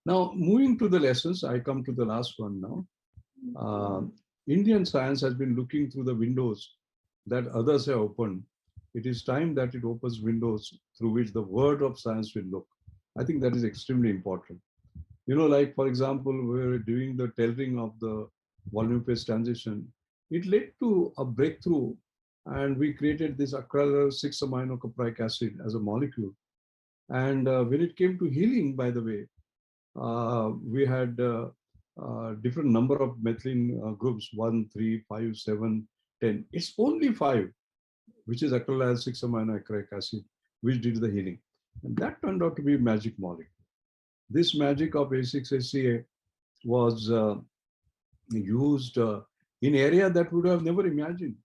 Now, moving to the lessons, I come to the last one now. Indian science has been looking through the windows that others have opened. It is time that it opens windows through which the world of science will look. I think that is extremely important. Like, for example, we were doing the tailoring of the volume phase transition. It led to a breakthrough, and we created this acrylyl 6-aminocaproic acid as a molecule. And when it came to healing, by the way, we had different number of methylene groups, 1, 3, 5, 7, 10. It's only 5, which is acrylyl 6-aminocaproic acid, which did the healing. And that turned out to be a magic molecule. This magic of A6-ACA was used in area that would have never imagined,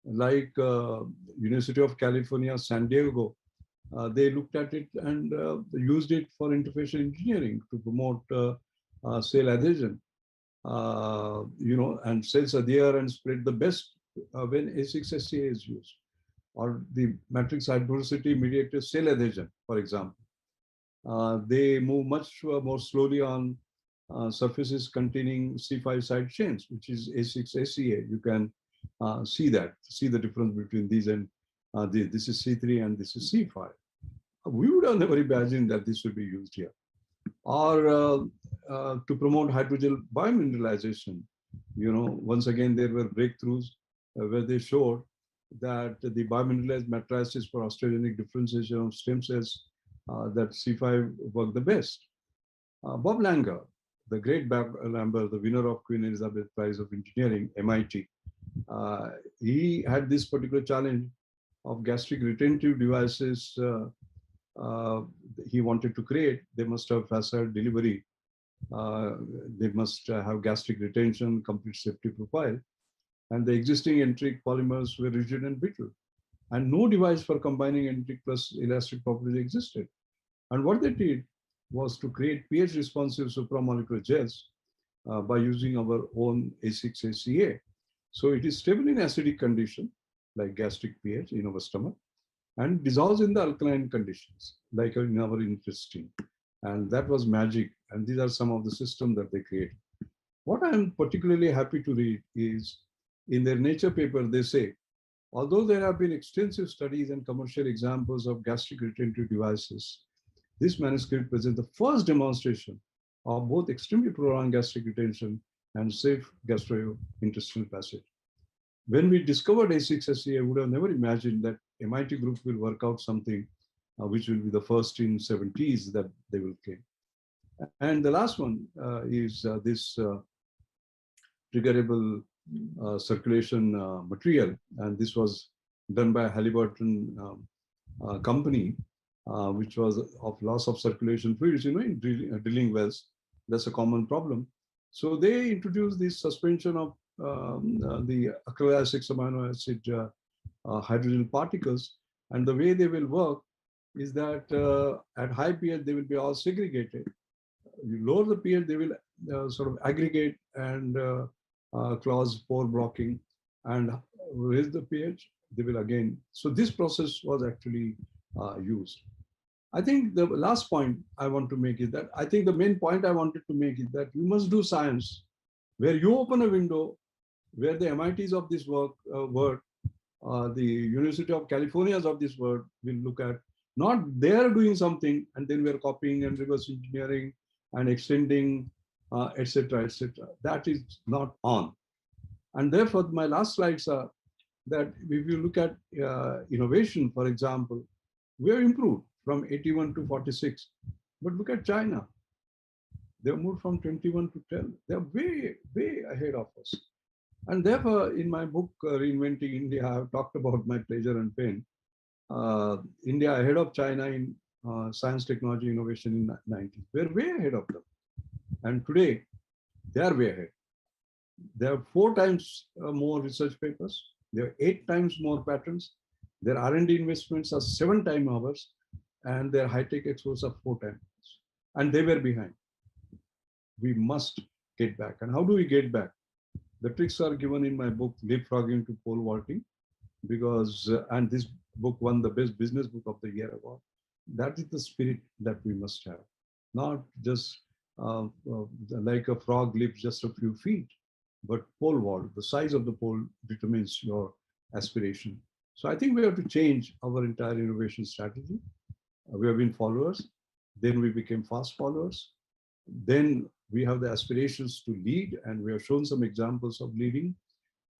like University of California, San Diego. They looked at it and used it for interfacial engineering to promote cell adhesion. And cells adhere and spread the best when A6-ACA is used, or the matrix hydrolyzed mediated cell adhesion, for example. They move much more slowly on surfaces containing C5 side chains, which is A6-ACA. You can see the difference between these, and this is C3 and this is C5. We would have never imagined that this would be used here. Or to promote hydrogel biomineralization. Once again, there were breakthroughs where they showed that the biomineralized matrices for osteogenic differentiation of stem cells, that C5 worked the best. Bob Langer, the great Bob Langer, the winner of Queen Elizabeth Prize of Engineering, MIT, he had this particular challenge of gastric retentive devices he wanted to create. They must have facile delivery. They must have gastric retention, complete safety profile. And the existing enteric polymers were rigid and brittle. And no device for combining enteric plus elastic properties existed. And what they did was to create pH-responsive supramolecular gels by using our own A6-ACA. So it is stable in acidic condition, like gastric pH in our stomach, and dissolves in the alkaline conditions, like in our intestine. And that was magic. And these are some of the systems that they created. What I'm particularly happy to read is, in their Nature paper, they say, although there have been extensive studies and commercial examples of gastric retentive devices, this manuscript presents the first demonstration of both extremely prolonged gastric retention and safe gastrointestinal passage. When we discovered A6-ACA, I would have never imagined that MIT group will work out something which will be the first in 70s that they will claim. And the last one is this triggerable circulation material. And this was done by Halliburton company, which was of loss of circulation fluids, in drilling wells. That's a common problem. So they introduced this suspension of the acrylic 6-amino acid hydrogen particles. And the way they will work is that at high pH, they will be all segregated. You lower the pH, they will sort of aggregate and cause pore blocking, and raise the pH, they will again. So this process was actually used. I think the last point I want to make is that I think the main point I wanted to make is that you must do science where you open a window where the MITs of this world, the University of California's of this world will look at, not they're doing something and then we're copying and reverse engineering and extending, etc., etc. That is not on. And therefore, my last slides are that if you look at innovation, for example, we have improved from 81 to 46. But look at China. They've moved from 21 to 10. They're way, way ahead of us. And therefore, in my book, Reinventing India, I have talked about my pleasure and pain. India ahead of China in science, technology, innovation in the 90s. We're way ahead of them. And today, they are way ahead. They have 4 times more research papers. They have 8 times more patents. Their R&D investments are 7 times ours. And their high-tech exports are 4 times. And they were behind. We must get back. And how do we get back? The tricks are given in my book, Leapfrogging to Pole Vaulting, because, and this book won the Best Business Book of the Year award. That is the spirit that we must have, not just like a frog leaps just a few feet, but pole vault. The size of the pole determines your aspiration. So I think we have to change our entire innovation strategy. We have been followers, then we became fast followers, then we have the aspirations to lead, and we have shown some examples of leading,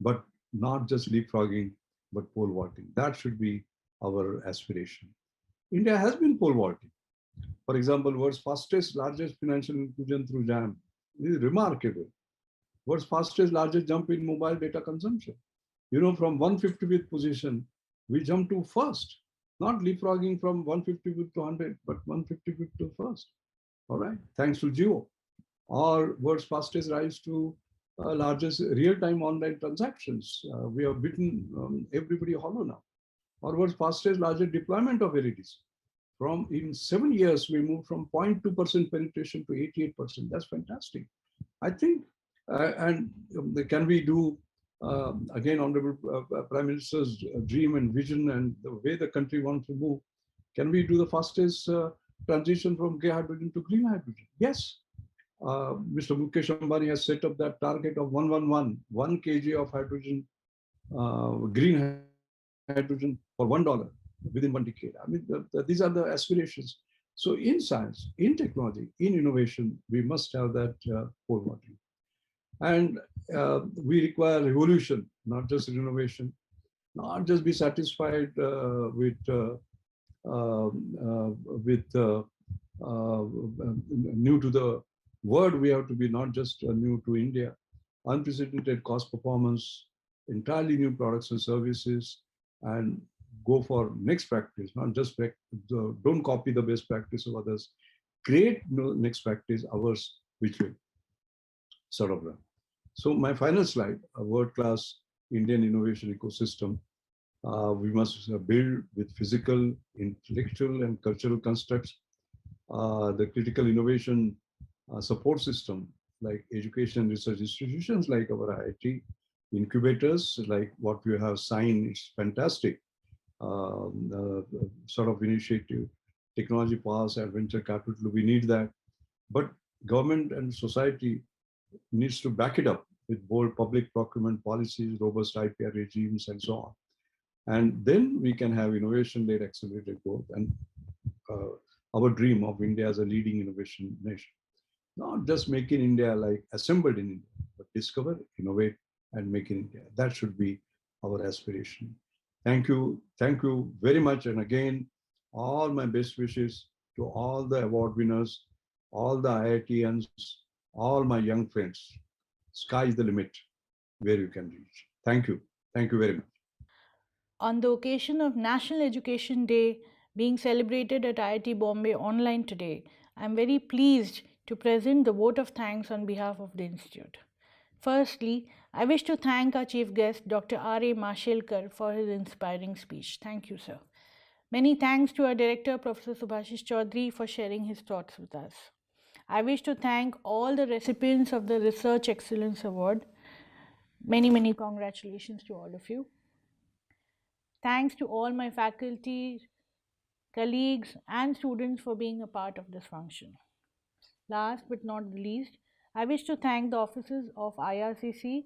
but not just leapfrogging, but pole vaulting. That should be our aspiration. India has been pole vaulting. For example, world's fastest, largest financial inclusion through JAM. This is remarkable. World's fastest, largest jump in mobile data consumption. You know, from 155th position, we jumped to first. Not leapfrogging from 155th to 100, but 155th to first. All right, thanks to Geo. Our world's fastest rise to largest real-time online transactions. We have beaten everybody hollow now. Our world's fastest, largest deployment of LEDs. From in 7 years, we moved from 0.2% penetration to 88%. That's fantastic. I think, and can we do, again, Honorable Prime Minister's dream and vision and the way the country wants to move, can we do the fastest transition from gray hydrogen to green hydrogen? Yes. Mr. Mukesh Ambani has set up that target of 1 kg of hydrogen, green hydrogen for $1 within 1 decade. I mean, these are the aspirations. So in science, in technology, in innovation, we must have that pole vaulting. And we require revolution, not just innovation, not just be satisfied with new to the world. We have to be not just new to India. Unprecedented cost performance, entirely new products and services, and go for next practice, not just don't copy the best practice of others. Create next practice, ours, which will sort of run. So my final slide, a world-class Indian innovation ecosystem. We must build with physical, intellectual, and cultural constructs. The critical innovation support system, like education and research institutions like our IIT, incubators like what we have signed, it's fantastic. Sort of initiative, technology powers, adventure capital, we need that. But government and society needs to back it up with bold public procurement policies, robust IPR regimes, and so on. And then we can have innovation-led accelerated growth and our dream of India as a leading innovation nation. Not just make in India like assembled in India, but discover, innovate, and make in India. That should be our aspiration. Thank you very much. And again, all my best wishes to all the award winners, all the IITians, all my young friends. Sky is the limit where you can reach. Thank you. Thank you very much. On the occasion of National Education Day being celebrated at IIT Bombay online today, I am very pleased to present the vote of thanks on behalf of the Institute. Firstly, I wish to thank our chief guest, Dr. R.A. Mashelkar, for his inspiring speech. Thank you, sir. Many thanks to our director, Professor Subhashish Chaudhary, for sharing his thoughts with us. I wish to thank all the recipients of the Research Excellence Award. Many congratulations to all of you. Thanks to all my faculty, colleagues, and students for being a part of this function. Last but not least, I wish to thank the offices of IRCC,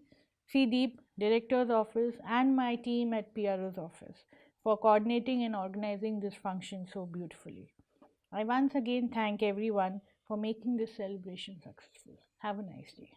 CDEEP, Director's Office, and my team at PRO's office for coordinating and organizing this function so beautifully. I once again thank everyone for making this celebration successful. Have a nice day.